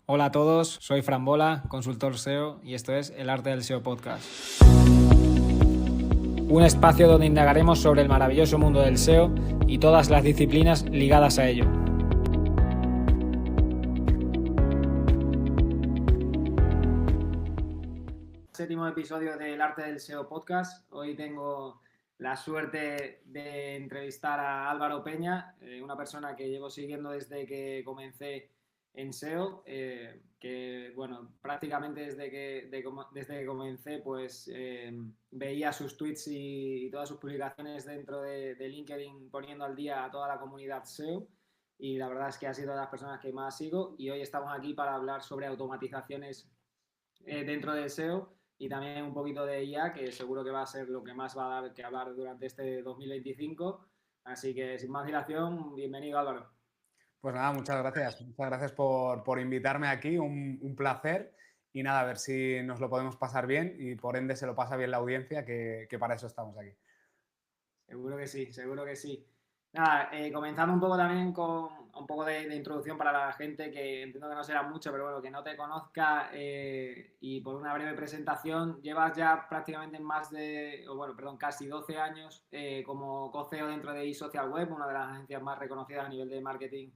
Hola a todos, soy Fran Bola, consultor SEO y esto es El Arte del SEO Podcast. Un espacio donde indagaremos sobre el maravilloso mundo del SEO y todas las disciplinas ligadas a ello. Séptimo episodio del Arte del SEO Podcast. Hoy tengo la suerte de entrevistar a Álvaro Peña, una persona que llevo siguiendo desde que comencé en SEO, que bueno, prácticamente desde que comencé pues veía sus tweets y todas sus publicaciones dentro de LinkedIn poniendo al día a toda la comunidad SEO y la verdad es que ha sido de las personas que más sigo y hoy estamos aquí para hablar sobre automatizaciones dentro del SEO y también un poquito de IA, que seguro que va a ser lo que más va a dar que hablar durante este 2025. Así que sin más dilación, bienvenido Álvaro. Pues nada, muchas gracias. Muchas gracias por invitarme aquí, un placer. Y nada, a ver si nos lo podemos pasar bien y por ende se lo pasa bien la audiencia, que para eso estamos aquí. Seguro que sí, seguro que sí. Nada, comenzando un poco también con un poco de introducción para la gente que entiendo que no será mucho, pero bueno, que no te conozca y por una breve presentación, llevas ya prácticamente casi 12 años como co-CEO dentro de eSocial Web, una de las agencias más reconocidas a nivel de marketing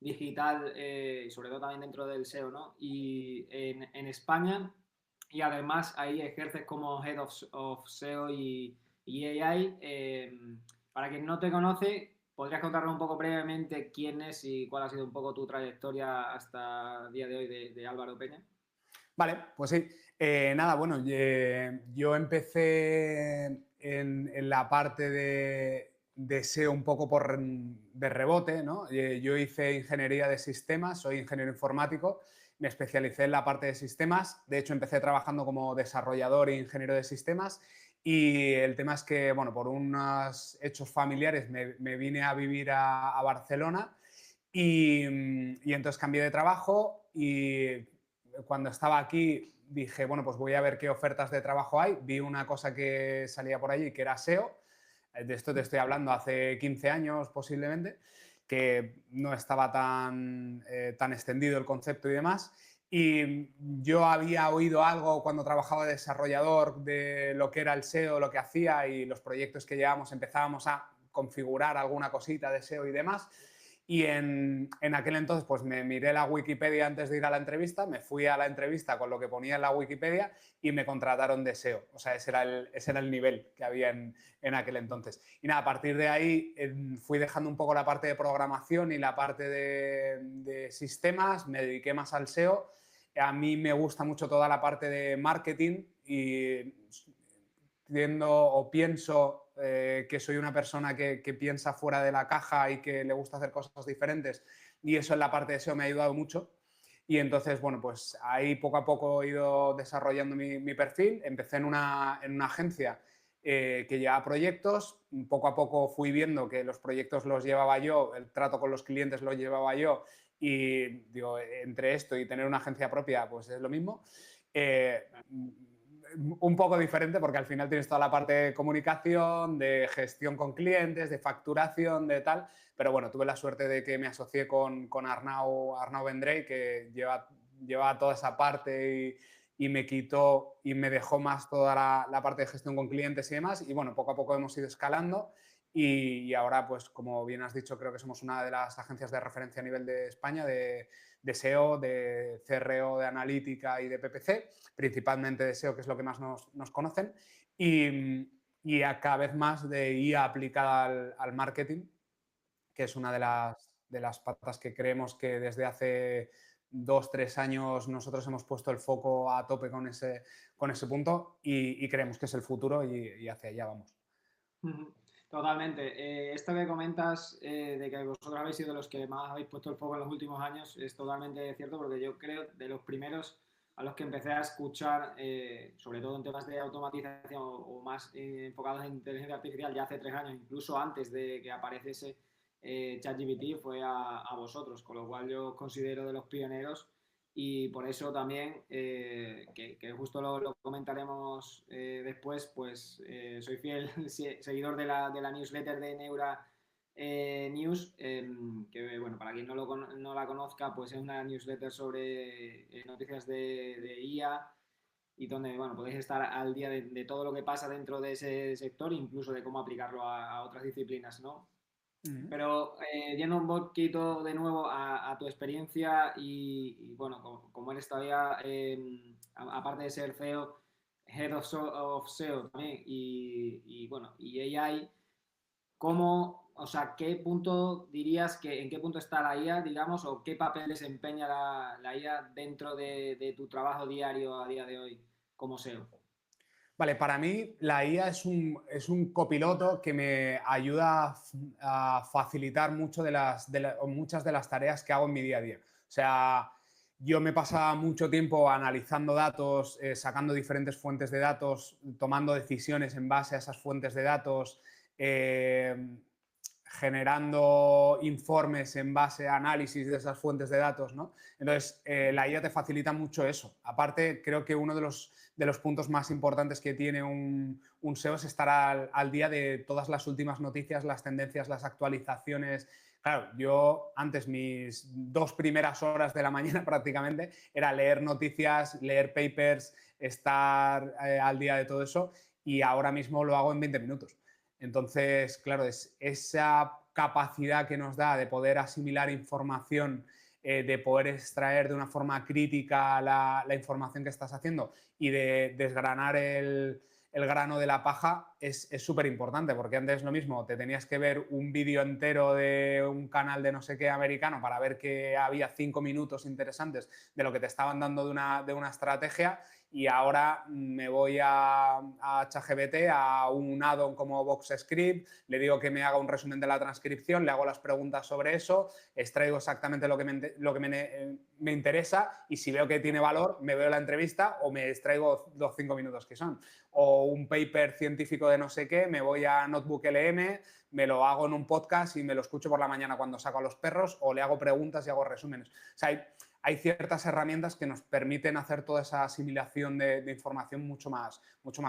digital y sobre todo también dentro del SEO, ¿no? Y en España y además ahí ejerces como Head of SEO y AI. Para quien no te conoce, ¿podrías contarnos un poco brevemente quién es y cuál ha sido un poco tu trayectoria hasta el día de hoy de Álvaro Peña? Vale, pues sí. Nada, bueno, yo empecé en la parte de SEO un poco de rebote, ¿no? Yo hice ingeniería de sistemas, soy ingeniero informático, me especialicé en la parte de sistemas, de hecho empecé trabajando como desarrollador e ingeniero de sistemas y el tema es que, bueno, por unos hechos familiares me vine a vivir a Barcelona y entonces cambié de trabajo y cuando estaba aquí dije, bueno, pues voy a ver qué ofertas de trabajo hay. Vi una cosa que salía por allí que era SEO. De esto te estoy hablando hace 15 años posiblemente, que no estaba tan extendido el concepto y demás. Y yo había oído algo cuando trabajaba de desarrollador de lo que era el SEO, lo que hacía y los proyectos que llevábamos, empezábamos a configurar alguna cosita de SEO y demás. Y en aquel entonces pues me miré la Wikipedia antes de ir a la entrevista, me fui a la entrevista con lo que ponía en la Wikipedia y me contrataron de SEO. O sea, ese era el nivel que había en aquel entonces. Y nada, a partir de ahí fui dejando un poco la parte de programación y la parte de sistemas, me dediqué más al SEO. A mí me gusta mucho toda la parte de marketing y pienso que soy una persona que piensa fuera de la caja y que le gusta hacer cosas diferentes y eso en la parte de SEO me ha ayudado mucho. Y entonces, bueno, pues ahí poco a poco he ido desarrollando mi perfil. Empecé en una agencia que llevaba proyectos. Poco a poco fui viendo que los proyectos los llevaba yo, el trato con los clientes lo llevaba yo y digo, entre esto y tener una agencia propia, pues es lo mismo. Un poco diferente porque al final tienes toda la parte de comunicación, de gestión con clientes, de facturación, de tal. Pero bueno, tuve la suerte de que me asocié con Arnau Vendrell, que lleva toda esa parte y me quitó y me dejó más toda la parte de gestión con clientes y demás. Y bueno, poco a poco hemos ido escalando y ahora, pues como bien has dicho, creo que somos una de las agencias de referencia a nivel de España de SEO, de CRO, de analítica y de PPC, principalmente de SEO, que es lo que más nos conocen, y a cada vez más de IA aplicada al marketing, que es una de las patas que creemos que desde hace 2, 3 años nosotros hemos puesto el foco a tope con ese punto y creemos que es el futuro y hacia allá vamos. Totalmente. Esto que comentas de que vosotros habéis sido los que más habéis puesto el foco en los últimos años es totalmente cierto porque yo creo de los primeros a los que empecé a escuchar, sobre todo en temas de automatización o más enfocados en inteligencia artificial ya hace 3 años, incluso antes de que apareciese ChatGPT, fue a vosotros, con lo cual yo os considero de los pioneros y por eso también, que justo lo comentaremos después, pues soy fiel seguidor de la newsletter de Neura News, que bueno, para quien no la conozca, pues es una newsletter sobre noticias de IA y donde, bueno, podéis estar al día de todo lo que pasa dentro de ese sector, incluso de cómo aplicarlo a otras disciplinas, ¿no? Pero yendo un poquito de nuevo a tu experiencia bueno, como eres todavía, aparte de ser CEO, Head of SEO también bueno, y AI, ¿cómo, o sea, qué punto dirías que, en qué punto está la IA, digamos, o qué papel desempeña la IA dentro de tu trabajo diario a día de hoy como SEO? Vale, para mí la IA es un copiloto que me ayuda a facilitar muchas de las tareas que hago en mi día a día. O sea, yo me pasaba mucho tiempo analizando datos, sacando diferentes fuentes de datos, tomando decisiones en base a esas fuentes de datos, eh, generando informes en base a análisis de esas fuentes de datos, ¿no? Entonces, la IA te facilita mucho eso. Aparte, creo que uno de los puntos más importantes que tiene un SEO es estar al día de todas las últimas noticias, las tendencias, las actualizaciones. Claro, yo antes mis 2 primeras horas de la mañana prácticamente era leer noticias, leer papers, estar al día de todo eso y ahora mismo lo hago en 20 minutos. Entonces, claro, es esa capacidad que nos da de poder asimilar información, de poder extraer de una forma crítica la información que estás haciendo y de desgranar el grano de la paja es súper importante, porque antes lo mismo, te tenías que ver un vídeo entero de un canal de no sé qué americano para ver que había 5 minutos interesantes de lo que te estaban dando de una estrategia y ahora me voy a ChatGPT, a un add-on como VoxScript, le digo que me haga un resumen de la transcripción, le hago las preguntas sobre eso, extraigo exactamente lo que me interesa y si veo que tiene valor, me veo la entrevista o me extraigo los 5 minutos que son. O un paper científico de no sé qué, me voy a Notebook LM, me lo hago en un podcast y me lo escucho por la mañana cuando saco a los perros o le hago preguntas y hago resúmenes. O sea, hay ciertas herramientas que nos permiten hacer toda esa asimilación de información mucho más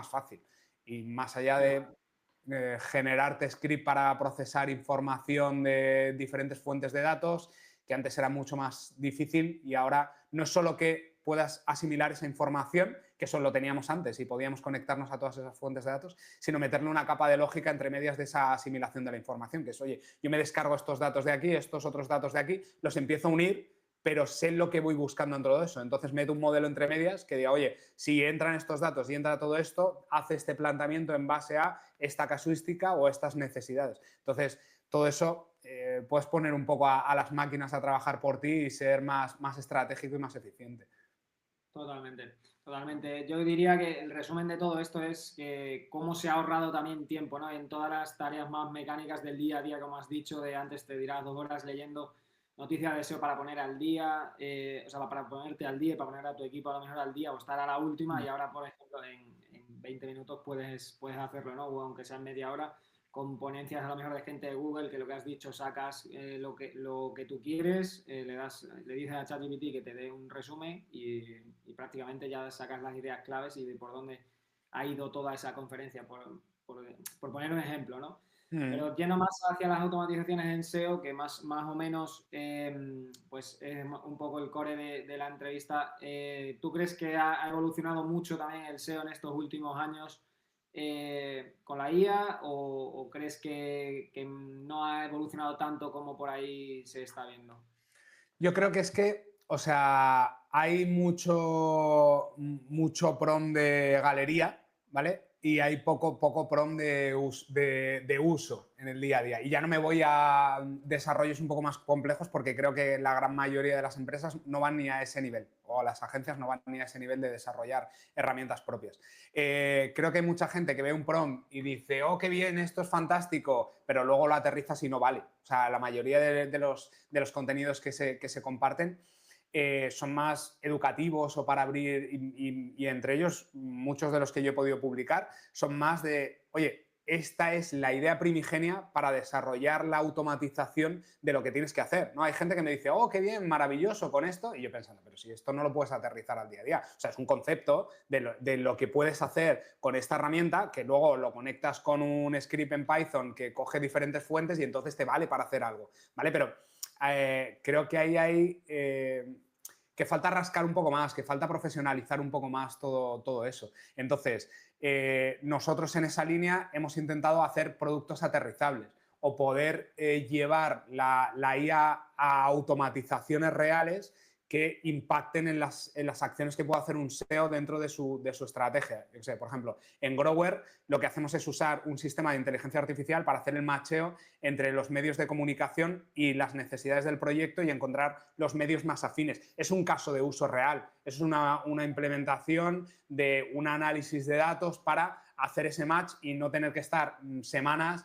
fácil. Y más allá de generarte script para procesar información de diferentes fuentes de datos, que antes era mucho más difícil y ahora no es solo que puedas asimilar esa información, que eso lo teníamos antes y podíamos conectarnos a todas esas fuentes de datos, sino meterle una capa de lógica entre medias de esa asimilación de la información, que es, oye, yo me descargo estos datos de aquí, estos otros datos de aquí, los empiezo a unir, pero sé lo que voy buscando en todo eso. Entonces meto un modelo entre medias que diga, oye, si entran estos datos y entra todo esto, hace este planteamiento en base a esta casuística o estas necesidades. Entonces, todo eso puedes poner un poco a las máquinas a trabajar por ti y ser más estratégico y más eficiente. Totalmente, totalmente. Yo diría que el resumen de todo esto es que cómo se ha ahorrado también tiempo, ¿no? En todas las tareas más mecánicas del día a día, como has dicho, de antes te dirás 2 horas leyendo noticias de SEO para poner al día, o sea, para ponerte al día y para poner a tu equipo a lo mejor al día o estar a la última y ahora, por ejemplo, en 20 minutos puedes hacerlo, ¿no? O aunque sea en media hora con ponencias a lo mejor de gente de Google, que lo que has dicho, sacas lo que tú quieres, le dices a ChatGPT que te dé un resumen y prácticamente ya sacas las ideas claves y de por dónde ha ido toda esa conferencia, por poner un ejemplo, ¿no? Pero yendo más hacia las automatizaciones en SEO, que más o menos pues es un poco el core de la entrevista, ¿tú crees que ha evolucionado mucho también el SEO en estos últimos años con la IA o crees que no ha evolucionado tanto como por ahí se está viendo? Yo creo que es que, o sea, hay mucho prom de galería, ¿vale? Y hay poco prom de uso en el día a día. Y ya no me voy a desarrollos un poco más complejos porque creo que la gran mayoría de las empresas no van ni a ese nivel, o las agencias no van ni a ese nivel de desarrollar herramientas propias. Creo que hay mucha gente que ve un prom y dice, oh, qué bien, esto es fantástico, pero luego lo aterrizas y no vale. O sea, la mayoría de los contenidos que se comparten son más educativos o para abrir y entre ellos muchos de los que yo he podido publicar son más de, oye, esta es la idea primigenia para desarrollar la automatización de lo que tienes que hacer, ¿no? Hay gente que me dice, oh, qué bien, maravilloso con esto, y yo pensando, pero si esto no lo puedes aterrizar al día a día. O sea, es un concepto de lo que puedes hacer con esta herramienta, que luego lo conectas con un script en Python que coge diferentes fuentes y entonces te vale para hacer algo, ¿vale? Pero creo que ahí hay... que falta rascar un poco más, que falta profesionalizar un poco más todo eso. Entonces, nosotros en esa línea hemos intentado hacer productos aterrizables o poder llevar la IA a automatizaciones reales que impacten en las acciones que puede hacer un SEO dentro de su estrategia. Yo sé, por ejemplo, en Grower lo que hacemos es usar un sistema de inteligencia artificial para hacer el macheo entre los medios de comunicación y las necesidades del proyecto y encontrar los medios más afines. Es un caso de uso real, es una implementación de un análisis de datos para hacer ese match y no tener que estar semanas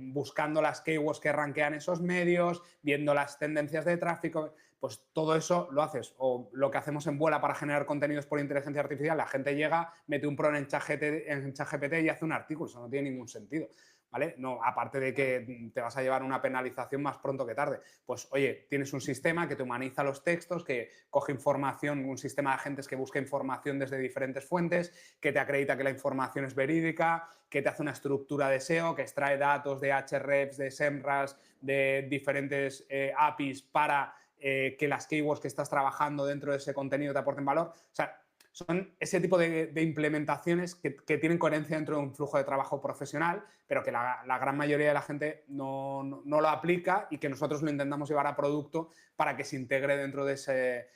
buscando las keywords que rankean esos medios, viendo las tendencias de tráfico. Pues todo eso lo haces. O lo que hacemos en Vuela para generar contenidos por inteligencia artificial, la gente llega, mete un prompt en ChatGPT y hace un artículo. Eso no tiene ningún sentido, ¿vale? No, aparte de que te vas a llevar una penalización más pronto que tarde. Pues, oye, tienes un sistema que te humaniza los textos, que coge información, un sistema de agentes que busca información desde diferentes fuentes, que te acredita que la información es verídica, que te hace una estructura de SEO, que extrae datos de Ahrefs, de SEMrush, de diferentes APIs para que las keywords que estás trabajando dentro de ese contenido te aporten valor. O sea, son ese tipo de implementaciones que tienen coherencia dentro de un flujo de trabajo profesional, pero que la gran mayoría de la gente no lo aplica y que nosotros lo intentamos llevar a producto para que se integre dentro de ese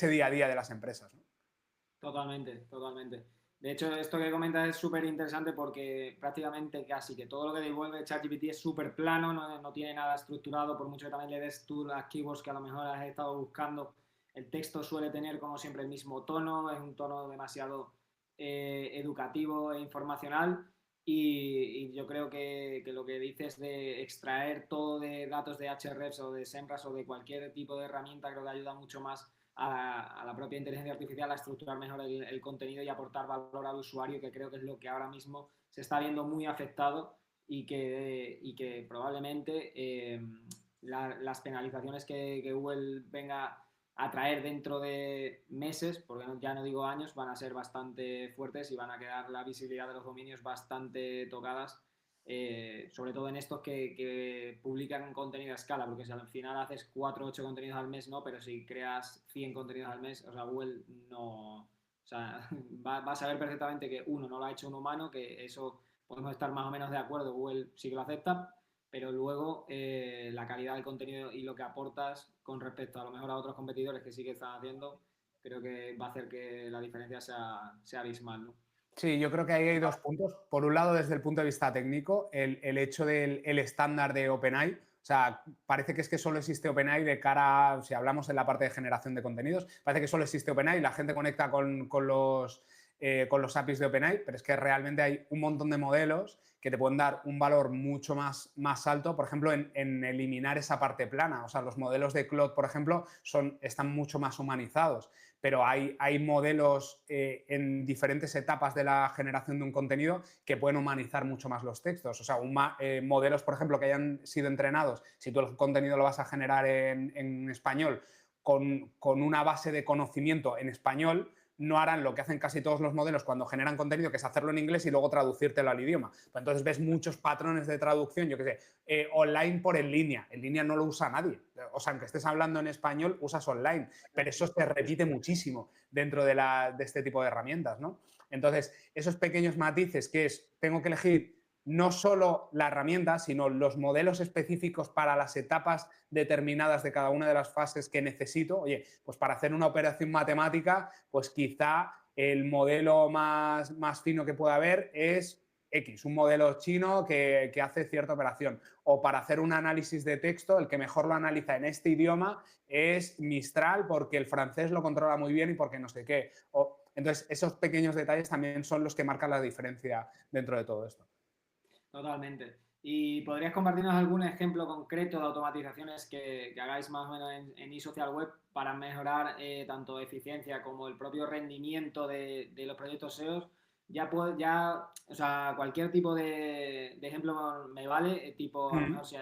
día a día de las empresas, ¿no? Totalmente, totalmente. De hecho, esto que comentas es súper interesante porque prácticamente casi que todo lo que devuelve ChatGPT es súper plano, no tiene nada estructurado, por mucho que también le des tú las keywords que a lo mejor has estado buscando. El texto suele tener, como siempre, el mismo tono, es un tono demasiado educativo e informacional. Y yo creo que lo que dices de extraer todo de datos de Ahrefs o de SEMrush o de cualquier tipo de herramienta, creo que ayuda mucho más a la propia inteligencia artificial a estructurar mejor el contenido y aportar valor al usuario, que creo que es lo que ahora mismo se está viendo muy afectado y que probablemente las penalizaciones que Google venga a traer dentro de meses, porque ya no digo años, van a ser bastante fuertes y van a quedar la visibilidad de los dominios bastante tocadas, sobre todo en estos que publican contenido a escala, porque si al final haces 4 o 8 contenidos al mes, no, pero si creas 100 contenidos al mes, o sea, Google no, o sea, va a saber perfectamente que uno no lo ha hecho un humano, que eso podemos estar más o menos de acuerdo, Google sí que lo acepta, pero luego la calidad del contenido y lo que aportas con respecto a lo mejor a otros competidores que sí que están haciendo, creo que va a hacer que la diferencia sea abismal, ¿no? Sí, yo creo que ahí hay dos puntos. Por un lado, desde el punto de vista técnico, el hecho del estándar de OpenAI. O sea, parece que es que solo existe OpenAI de cara a, si hablamos en la parte de generación de contenidos, parece que solo existe OpenAI, la gente conecta con los APIs de OpenAI, pero es que realmente hay un montón de modelos que te pueden dar un valor mucho más alto, por ejemplo, en eliminar esa parte plana. O sea, los modelos de Claude, por ejemplo, están mucho más humanizados, pero hay modelos en diferentes etapas de la generación de un contenido que pueden humanizar mucho más los textos. O sea, modelos, por ejemplo, que hayan sido entrenados, si tú el contenido lo vas a generar en español, con una base de conocimiento en español, no harán lo que hacen casi todos los modelos cuando generan contenido, que es hacerlo en inglés y luego traducírtelo al idioma. Pues entonces ves muchos patrones de traducción, yo qué sé, online por en línea. En línea no lo usa nadie. O sea, aunque estés hablando en español, usas online. Pero eso se repite muchísimo dentro de este tipo de herramientas, ¿no? Entonces, esos pequeños matices que tengo que elegir no solo la herramienta, sino los modelos específicos para las etapas determinadas de cada una de las fases que necesito. Oye, pues para hacer una operación matemática, pues quizá el modelo más fino que pueda haber es X, un modelo chino que hace cierta operación. O para hacer un análisis de texto, el que mejor lo analiza en este idioma es Mistral, porque el francés lo controla muy bien y porque no sé qué. Entonces, esos pequeños detalles también son los que marcan la diferencia dentro de todo esto. Totalmente. ¿Y podrías compartirnos algún ejemplo concreto de automatizaciones que hagáis más o menos en eSocial Web para mejorar tanto eficiencia como el propio rendimiento de los proyectos SEO? o sea, cualquier tipo de ejemplo me vale, tipo, a lo Mm, mejor si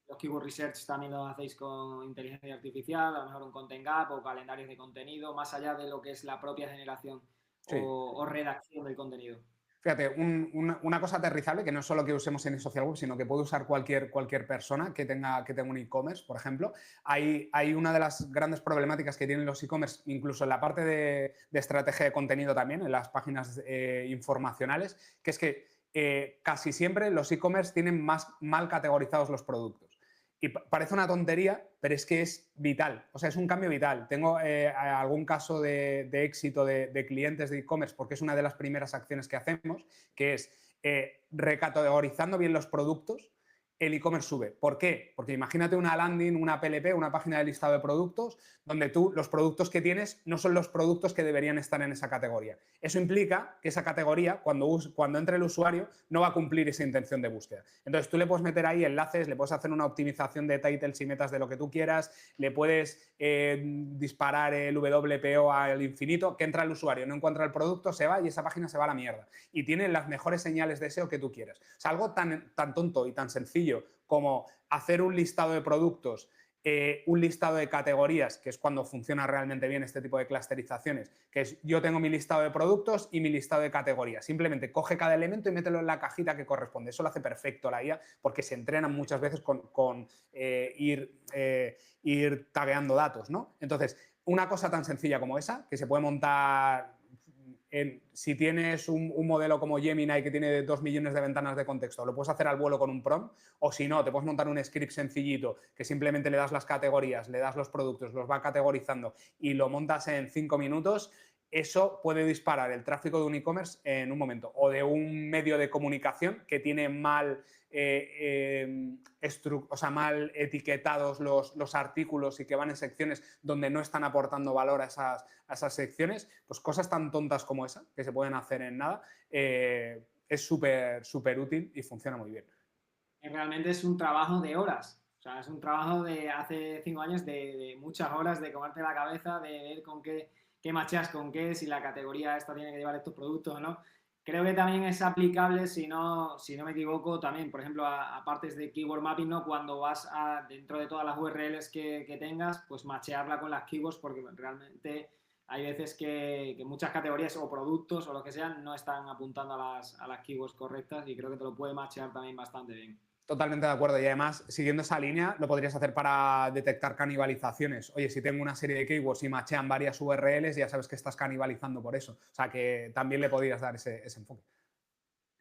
los keyword research también lo hacéis con inteligencia artificial, a lo mejor un Content Gap o calendarios de contenido, más allá de lo que es la propia generación sí. o redacción del contenido. Fíjate, una cosa aterrizable que no es solo que usemos en social web, sino que puede usar cualquier persona que tenga un e-commerce, por ejemplo. Hay una de las grandes problemáticas que tienen los e-commerce, incluso en la parte de estrategia de contenido también, en las páginas informacionales, que es que casi siempre los e-commerce tienen más mal categorizados los productos. Y parece una tontería, pero es que es vital. O sea, es un cambio vital. Tengo algún caso de éxito de clientes de e-commerce porque es una de las primeras acciones que hacemos, que es recategorizando bien los productos, el e-commerce sube. ¿Por qué? Porque imagínate una landing, una PLP, una página de listado de productos, donde tú los productos que tienes no son los productos que deberían estar en esa categoría. Eso implica que esa categoría, cuando entre el usuario, no va a cumplir esa intención de búsqueda. Entonces tú le puedes meter ahí enlaces, le puedes hacer una optimización de titles y metas de lo que tú quieras, le puedes disparar el WPO al infinito, que entra el usuario, no encuentra el producto, se va y esa página se va a la mierda. Y tiene las mejores señales de SEO que tú quieras. O sea, algo tan tonto y tan sencillo como hacer un listado de productos, un listado de categorías, que es cuando funciona realmente bien este tipo de clusterizaciones, que es yo tengo mi listado de productos y mi listado de categorías. Simplemente coge cada elemento y mételo en la cajita que corresponde. Eso lo hace perfecto la IA porque se entrenan muchas veces con ir tagueando datos, ¿no? Entonces, una cosa tan sencilla como esa, que se puede montar si tienes un modelo como Gemini que tiene 2 millones de ventanas de contexto, lo puedes hacer al vuelo con un prompt, o si no, te puedes montar un script sencillito que simplemente le das las categorías, le das los productos, los va categorizando y lo montas en 5 minutos. Eso puede disparar el tráfico de un e-commerce en un momento, o de un medio de comunicación que tiene mal mal etiquetados los artículos y que van en secciones donde no están aportando valor a esas secciones, pues cosas tan tontas como esa, que se pueden hacer en nada, es súper útil y funciona muy bien. Realmente es un trabajo de horas. O sea, es un trabajo de hace 5 años de muchas horas de comerte la cabeza, de ver con qué macheas con qué, si la categoría esta tiene que llevar estos productos o no. Creo que también es aplicable, si no me equivoco, también, por ejemplo, a partes de keyword mapping, ¿no? Cuando vas dentro de todas las URLs que tengas, pues machearla con las keywords, porque realmente hay veces que muchas categorías o productos o lo que sean no están apuntando a las keywords correctas y creo que te lo puede machear también bastante bien. Totalmente de acuerdo. Y además, siguiendo esa línea, lo podrías hacer para detectar canibalizaciones. Oye, si tengo una serie de keywords y machean varias URLs, ya sabes que estás canibalizando por eso. O sea, que también le podrías dar ese enfoque.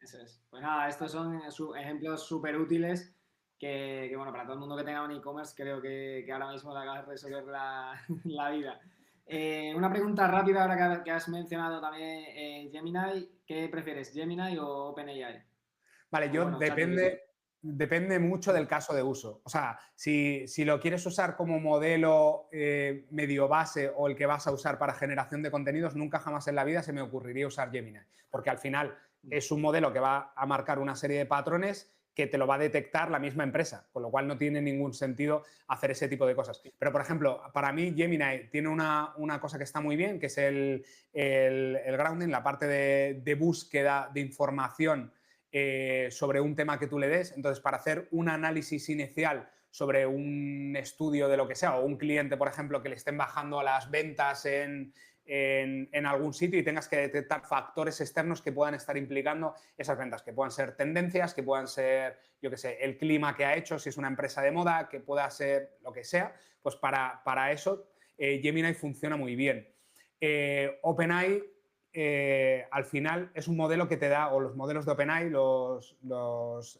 Eso es. Pues nada, estos son ejemplos súper útiles bueno, para todo el mundo que tenga un e-commerce creo que ahora mismo le haga resolver la vida. Una pregunta rápida ahora que has mencionado también Gemini. ¿Qué prefieres, Gemini o OpenAI? Vale, O yo bueno, ChatGPT. depende mucho del caso de uso. O sea, si lo quieres usar como modelo medio base o el que vas a usar para generación de contenidos, nunca jamás en la vida se me ocurriría usar Gemini, porque al final es un modelo que va a marcar una serie de patrones que te lo va a detectar la misma empresa, con lo cual no tiene ningún sentido hacer ese tipo de cosas. Pero, por ejemplo, para mí Gemini tiene una cosa que está muy bien, que es el grounding, la parte de búsqueda de información sobre un tema que tú le des. Entonces, para hacer un análisis inicial sobre un estudio de lo que sea, o un cliente, por ejemplo, que le estén bajando a las ventas en algún sitio y tengas que detectar factores externos que puedan estar implicando esas ventas, que puedan ser tendencias, que puedan ser, yo qué sé, el clima que ha hecho, si es una empresa de moda, que pueda ser lo que sea, pues para eso Gemini funciona muy bien. OpenAI al final es un modelo que te da, o los modelos de OpenAI, los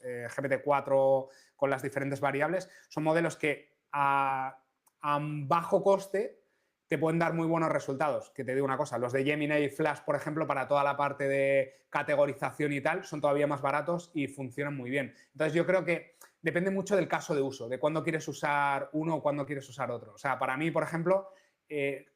GPT-4 con las diferentes variables, son modelos que a bajo coste te pueden dar muy buenos resultados. Que te digo una cosa, los de Gemini y Flash, por ejemplo, para toda la parte de categorización y tal, son todavía más baratos y funcionan muy bien. Entonces yo creo que depende mucho del caso de uso, de cuándo quieres usar uno o cuándo quieres usar otro. O sea, para mí, por ejemplo,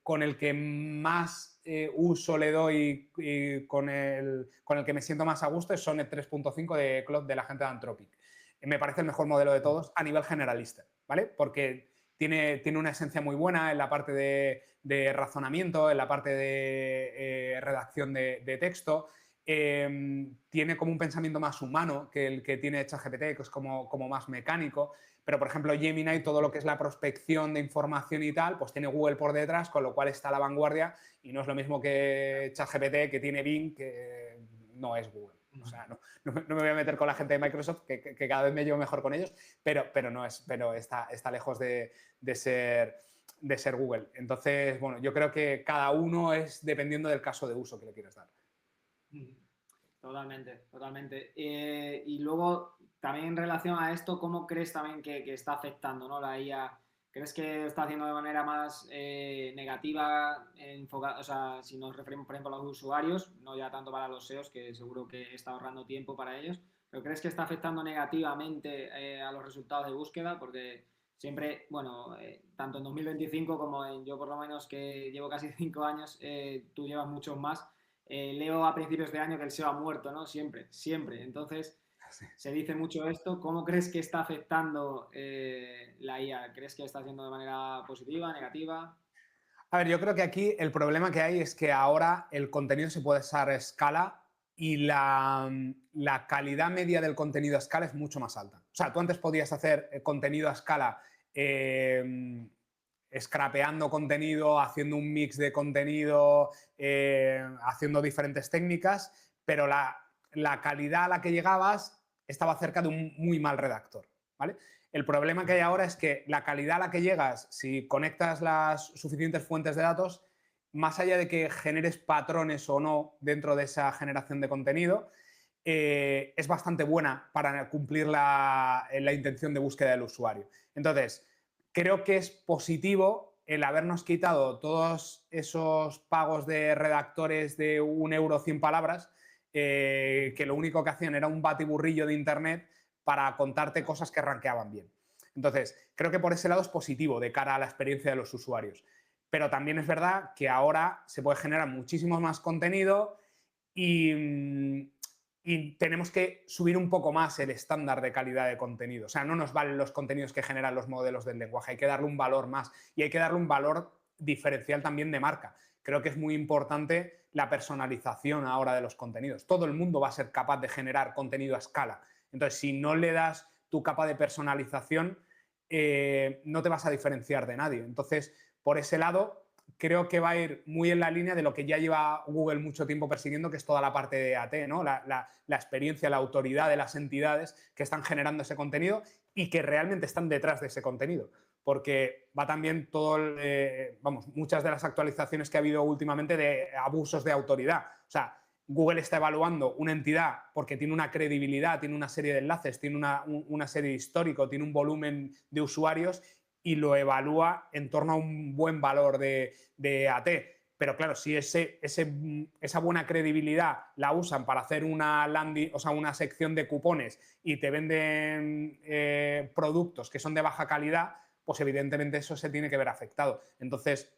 con el que más uso le doy y con el que me siento más a gusto es Sonnet 3.5 de Claude de la gente de Anthropic. Me parece el mejor modelo de todos a nivel generalista, ¿vale? Porque tiene una esencia muy buena en la parte de razonamiento, en la parte de redacción de texto. tiene como un pensamiento más humano que el que tiene ChatGPT, que es como más mecánico. Pero, por ejemplo, Gemini, todo lo que es la prospección de información y tal, pues tiene Google por detrás, con lo cual está a la vanguardia y no es lo mismo que ChatGPT, que tiene Bing, que no es Google. O sea, no me voy a meter con la gente de Microsoft, que cada vez me llevo mejor con ellos, pero está lejos de ser Google. Entonces, bueno, yo creo que cada uno es dependiendo del caso de uso que le quieres dar. Totalmente, totalmente. Y luego, también en relación a esto, ¿cómo crees también que está afectando, ¿no? La IA? ¿Crees que está haciendo de manera más negativa, o sea, si nos referimos, por ejemplo, a los usuarios, no ya tanto para los SEOs, que seguro que está ahorrando tiempo para ellos, pero crees que está afectando negativamente a los resultados de búsqueda? Porque siempre, bueno, tanto en 2025 como yo por lo menos que llevo casi 5 años, tú llevas muchos más. Leo a principios de año que el SEO ha muerto, ¿no? Siempre, siempre. Entonces, se dice mucho esto. ¿Cómo crees que está afectando la IA? ¿Crees que está haciendo de manera positiva, negativa? A ver, yo creo que aquí el problema que hay es que ahora el contenido se puede usar a escala y la calidad media del contenido a escala es mucho más alta. O sea, tú antes podías hacer contenido a escala scrapeando contenido, haciendo un mix de contenido, haciendo diferentes técnicas, pero la calidad a la que llegabas estaba cerca de un muy mal redactor, ¿vale? El problema que hay ahora es que la calidad a la que llegas, si conectas las suficientes fuentes de datos, más allá de que generes patrones o no dentro de esa generación de contenido, es bastante buena para cumplir la intención de búsqueda del usuario. Entonces, creo que es positivo el habernos quitado todos esos pagos de redactores de 1 euro 100 palabras, que lo único que hacían era un batiburrillo de internet para contarte cosas que rankeaban bien. Entonces, creo que por ese lado es positivo de cara a la experiencia de los usuarios. Pero también es verdad que ahora se puede generar muchísimo más contenido y tenemos que subir un poco más el estándar de calidad de contenido. O sea, no nos valen los contenidos que generan los modelos del lenguaje, hay que darle un valor más y hay que darle un valor diferencial también de marca. Creo que es muy importante la personalización ahora de los contenidos. Todo el mundo va a ser capaz de generar contenido a escala. Entonces, si no le das tu capa de personalización, no te vas a diferenciar de nadie. Entonces, por ese lado, creo que va a ir muy en la línea de lo que ya lleva Google mucho tiempo persiguiendo, que es toda la parte de AT, ¿no? La experiencia, la autoridad de las entidades que están generando ese contenido y que realmente están detrás de ese contenido. Porque va también muchas de las actualizaciones que ha habido últimamente de abusos de autoridad. O sea, Google está evaluando una entidad porque tiene una credibilidad, tiene una serie de enlaces, tiene una serie de histórico, tiene un volumen de usuarios y lo evalúa en torno a un buen valor de AT. Pero claro, si esa buena credibilidad la usan para hacer una landing, o sea, una sección de cupones y te venden productos que son de baja calidad, pues evidentemente eso se tiene que ver afectado. Entonces,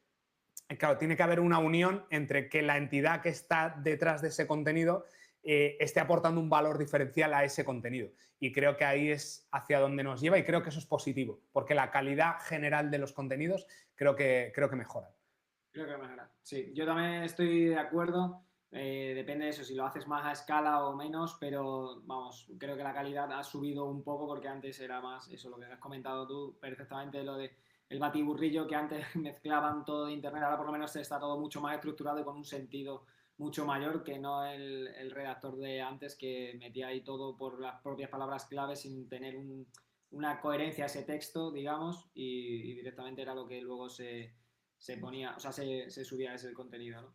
claro, tiene que haber una unión entre que la entidad que está detrás de ese contenido esté aportando un valor diferencial a ese contenido. Y creo que ahí es hacia donde nos lleva y creo que eso es positivo, porque la calidad general de los contenidos creo que mejora. Creo que mejora. Sí, yo también estoy de acuerdo. Depende de eso, si lo haces más a escala o menos, pero vamos, creo que la calidad ha subido un poco porque antes era más eso, lo que has comentado tú perfectamente, lo de el batiburrillo que antes mezclaban todo de internet, ahora por lo menos está todo mucho más estructurado y con un sentido mucho mayor que no el redactor de antes que metía ahí todo por las propias palabras clave sin tener una coherencia a ese texto, digamos, y directamente era lo que luego se ponía, o sea, se subía ese contenido, ¿no?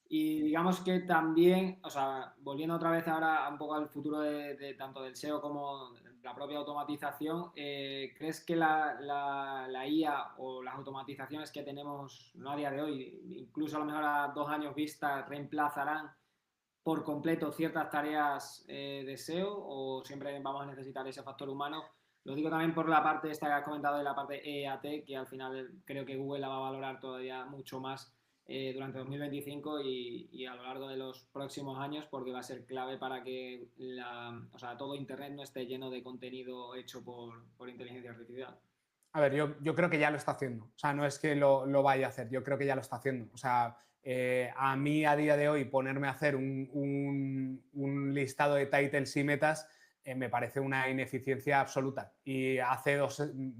Y digamos que también, o sea, volviendo otra vez ahora un poco al futuro de tanto del SEO como de la propia automatización, ¿crees que la IA o las automatizaciones que tenemos, no a día de hoy, incluso a lo mejor a 2 años vista, reemplazarán por completo ciertas tareas de SEO o siempre vamos a necesitar ese factor humano? Lo digo también por la parte esta que has comentado de la parte EAT, que al final creo que Google la va a valorar todavía mucho más durante 2025 y a lo largo de los próximos años porque va a ser clave para que o sea, todo Internet no esté lleno de contenido hecho por inteligencia artificial. A ver, yo creo que ya lo está haciendo. O sea, no es que lo vaya a hacer, yo creo que ya lo está haciendo. O sea, a mí a día de hoy ponerme a hacer un listado de titles y metas me parece una ineficiencia absoluta. Y hace 2 años,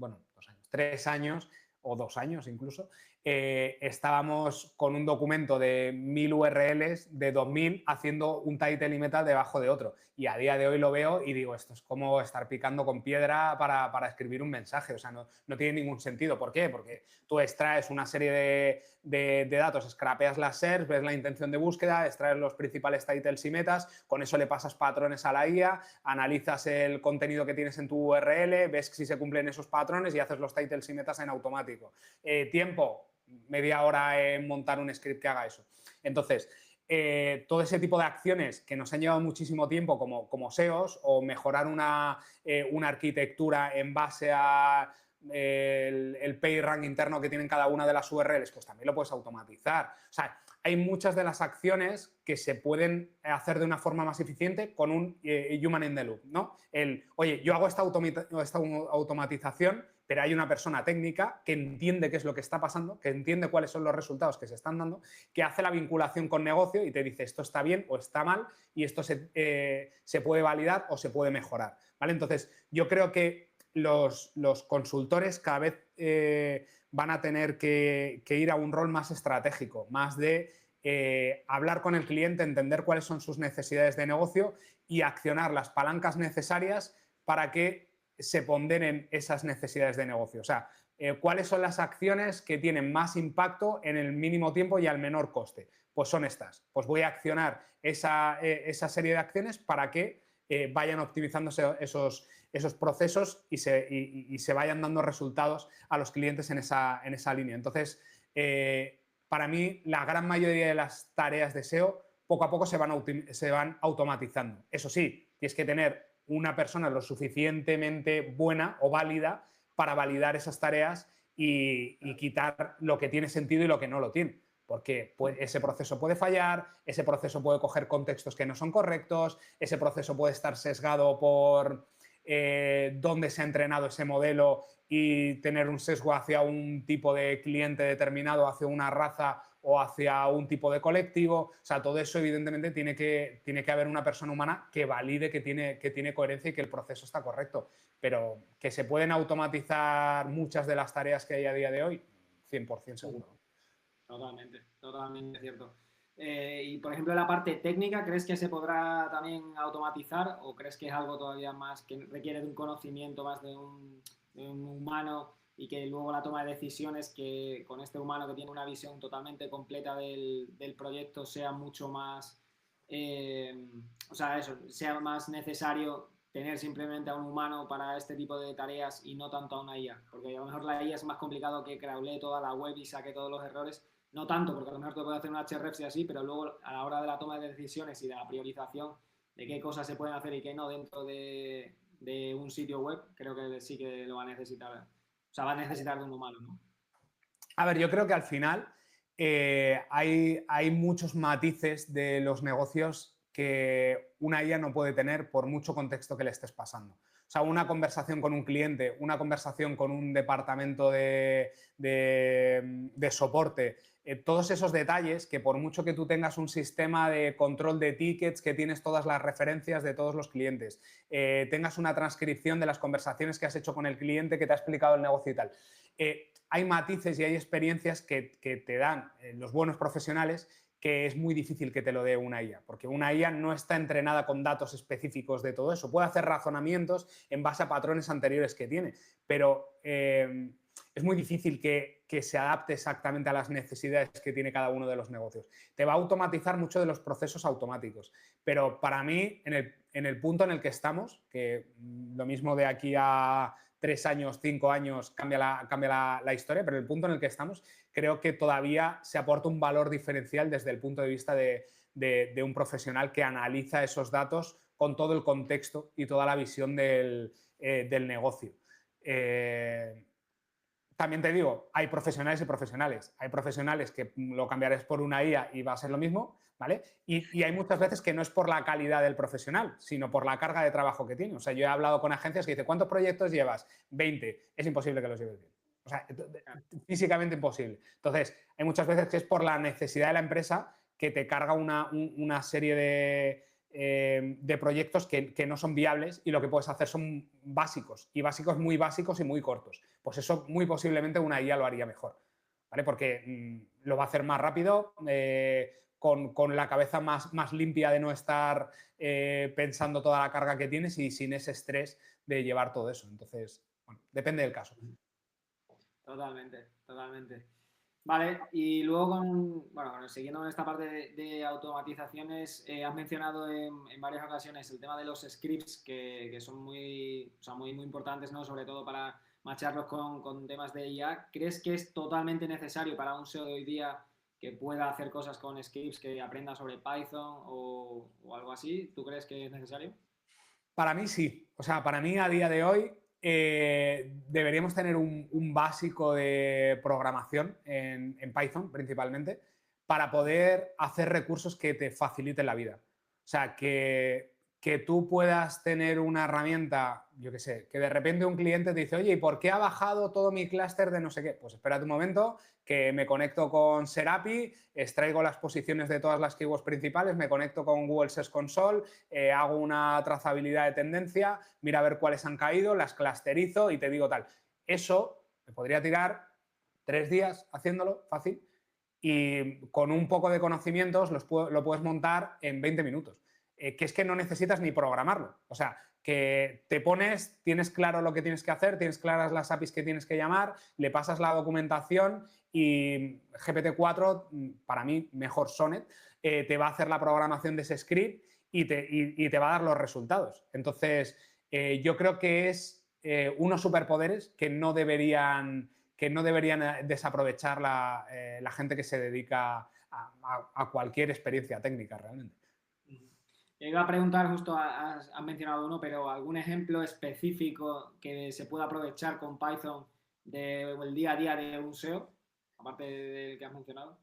3 años o 2 años incluso, estábamos con un documento de 1000 URLs, de 2000, haciendo un title y meta debajo de otro. Y a día de hoy lo veo y digo, esto es como estar picando con piedra para escribir un mensaje. O sea, no tiene ningún sentido. ¿Por qué? Porque tú extraes una serie de datos, scrapeas las SERPs, ves la intención de búsqueda, extraes los principales titles y metas, con eso le pasas patrones a la IA, analizas el contenido que tienes en tu URL, ves si se cumplen esos patrones y haces los titles y metas en automático. Tiempo, media hora en montar un script que haga eso. Entonces, todo ese tipo de acciones que nos han llevado muchísimo tiempo como SEOs, o mejorar una arquitectura en base a el PageRank interno que tienen cada una de las URLs, pues también lo puedes automatizar. O sea, hay muchas de las acciones que se pueden hacer de una forma más eficiente con un human in the loop, ¿no? Oye, yo hago esta automatización, pero hay una persona técnica que entiende qué es lo que está pasando, que entiende cuáles son los resultados que se están dando, que hace la vinculación con negocio y te dice esto está bien o está mal y esto se puede validar o se puede mejorar, ¿vale? Entonces, yo creo que los consultores cada vez van a tener que ir a un rol más estratégico, más de hablar con el cliente, entender cuáles son sus necesidades de negocio y accionar las palancas necesarias para que se ponderen esas necesidades de negocio. O sea, ¿cuáles son las acciones que tienen más impacto en el mínimo tiempo y al menor coste? Pues son estas. Pues voy a accionar esa serie de acciones para que vayan optimizándose esos procesos y se vayan dando resultados a los clientes en esa línea. Entonces, para mí, la gran mayoría de las tareas de SEO poco a poco se van automatizando. Eso sí, tienes que tener una persona lo suficientemente buena o válida para validar esas tareas y quitar lo que tiene sentido y lo que no lo tiene. Porque ese proceso puede fallar, ese proceso puede coger contextos que no son correctos, ese proceso puede estar sesgado por dónde se ha entrenado ese modelo y tener un sesgo hacia un tipo de cliente determinado, hacia una raza o hacia un tipo de colectivo. O sea, todo eso evidentemente tiene que haber una persona humana que valide que tiene coherencia y que el proceso está correcto. Pero que se pueden automatizar muchas de las tareas que hay a día de hoy, 100% seguro. Totalmente, totalmente cierto. Y por ejemplo, la parte técnica, ¿crees que se podrá también automatizar o crees que es algo todavía más que requiere de un conocimiento más de un humano y que luego la toma de decisiones que con este humano que tiene una visión totalmente completa del proyecto sea mucho más, o sea, eso, sea más necesario tener simplemente a un humano para este tipo de tareas y no tanto a una IA? Porque a lo mejor la IA es más complicado que crawlee toda la web y saque todos los errores. No tanto, porque a lo mejor te puede hacer un hrefs y así, pero luego a la hora de la toma de decisiones y de la priorización de qué cosas se pueden hacer y qué no dentro de un sitio web, creo que sí que lo va a necesitar. O sea, va a necesitar de un humano, ¿no? A ver, yo creo que al final hay muchos matices de los negocios que una IA no puede tener por mucho contexto que le estés pasando. O sea, una conversación con un cliente, una conversación con un departamento de soporte, todos esos detalles que por mucho que tú tengas un sistema de control de tickets, que tienes todas las referencias de todos los clientes, tengas una transcripción de las conversaciones que has hecho con el cliente que te ha explicado el negocio y tal. Hay matices y hay experiencias que te dan los buenos profesionales que es muy difícil que te lo dé una IA, porque una IA no está entrenada con datos específicos de todo eso. Puede hacer razonamientos en base a patrones anteriores que tiene, pero es muy difícil que se adapte exactamente a las necesidades que tiene cada uno de los negocios. Te va a automatizar mucho de los procesos automáticos, pero para mí, en el punto en el que estamos, que lo mismo de aquí a 3 años, 5 años cambia la historia, pero el punto en el que estamos, creo que todavía se aporta un valor diferencial desde el punto de vista de un profesional que analiza esos datos con todo el contexto y toda la visión del negocio. También te digo, hay profesionales y profesionales. Hay profesionales que lo cambiarás por una IA y va a ser lo mismo, ¿vale? Y hay muchas veces que no es por la calidad del profesional, sino por la carga de trabajo que tiene. O sea, yo he hablado con agencias que dicen, ¿cuántos proyectos llevas? 20. Es imposible que los lleves bien. O sea, físicamente imposible. Entonces, hay muchas veces que es por la necesidad de la empresa que te carga una serie de proyectos que no son viables y lo que puedes hacer son básicos y básicos y muy cortos. Pues eso muy posiblemente una IA lo haría mejor, ¿vale? Porque lo va a hacer más rápido, con la cabeza más limpia de no estar pensando toda la carga que tienes y sin ese estrés de llevar todo eso. Entonces, bueno, depende del caso. Totalmente, totalmente. Vale, y luego bueno, siguiendo con esta parte de automatizaciones, has mencionado en varias ocasiones el tema de los scripts que son muy, o sea, muy importantes, ¿no? Sobre todo para macharlos con temas de IA. ¿Crees que es totalmente necesario para un SEO de hoy día que pueda hacer cosas con scripts, que aprenda sobre Python o algo así? ¿Tú crees que es necesario? Para mí sí. O sea, para mí a día de hoy deberíamos tener un básico de programación en Python principalmente para poder hacer recursos que te faciliten la vida. O sea, que tú puedas tener una herramienta, yo qué sé, que de repente un cliente te dice, oye, ¿y por qué ha bajado todo mi clúster de no sé qué? Pues espérate un momento, que me conecto con Serapi, extraigo las posiciones de todas las keywords principales, me conecto con Google Search Console, hago una trazabilidad de tendencia, mira a ver cuáles han caído, las clusterizo y te digo tal. Eso me podría tirar 3 días haciéndolo, fácil, y con un poco de conocimientos lo puedes montar en 20 minutos. Que es que no necesitas ni programarlo. O sea, que te pones, tienes claro lo que tienes que hacer, tienes claras las APIs que tienes que llamar, le pasas la documentación y GPT-4, para mí, mejor Sonnet, te va a hacer la programación de ese script y te va a dar los resultados. Entonces, yo creo que es unos superpoderes que no deberían desaprovechar la gente que se dedica a cualquier experiencia técnica realmente. Iba a preguntar, justo has mencionado uno, pero algún ejemplo específico que se pueda aprovechar con Python del día a día de un SEO, aparte del que has mencionado.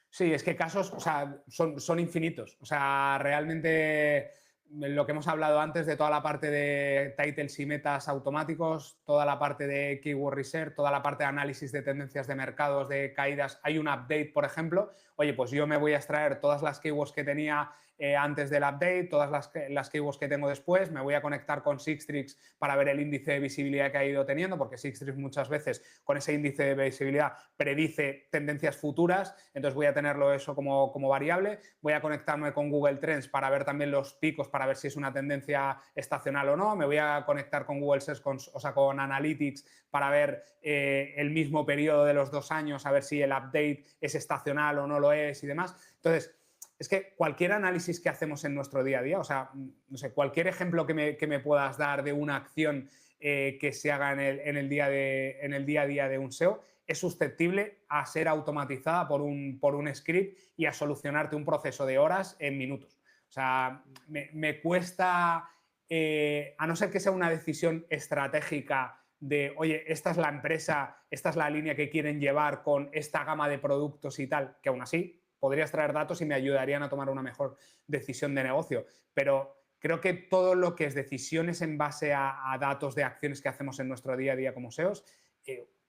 Sí, es que casos, o sea, son infinitos. O sea, realmente lo que hemos hablado antes de toda la parte de titles y metas automáticos, toda la parte de keyword research, toda la parte de análisis de tendencias de mercados, de caídas. Hay un update, por ejemplo. Oye, pues yo me voy a extraer todas las keywords que tenía antes del update, todas las keywords que tengo después, me voy a conectar con Sistrix para ver el índice de visibilidad que ha ido teniendo, porque Sistrix muchas veces con ese índice de visibilidad predice tendencias futuras, entonces voy a tenerlo eso como variable, voy a conectarme con Google Trends para ver también los picos, para ver si es una tendencia estacional o no, me voy a conectar con Google Search, o sea, con Analytics para ver el mismo periodo de los 2 años, a ver si el update es estacional o no lo es y demás. Entonces, es que cualquier análisis que hacemos en nuestro día a día, o sea, no sé, cualquier ejemplo que me puedas dar de una acción que se haga en el día a día de un SEO, es susceptible a ser automatizada por un script y a solucionarte un proceso de horas en minutos. O sea, me cuesta, a no ser que sea una decisión estratégica de, oye, esta es la empresa, esta es la línea que quieren llevar con esta gama de productos y tal, que aún así podrías traer datos y me ayudarían a tomar una mejor decisión de negocio. Pero creo que todo lo que es decisiones en base a datos de acciones que hacemos en nuestro día a día como SEOs,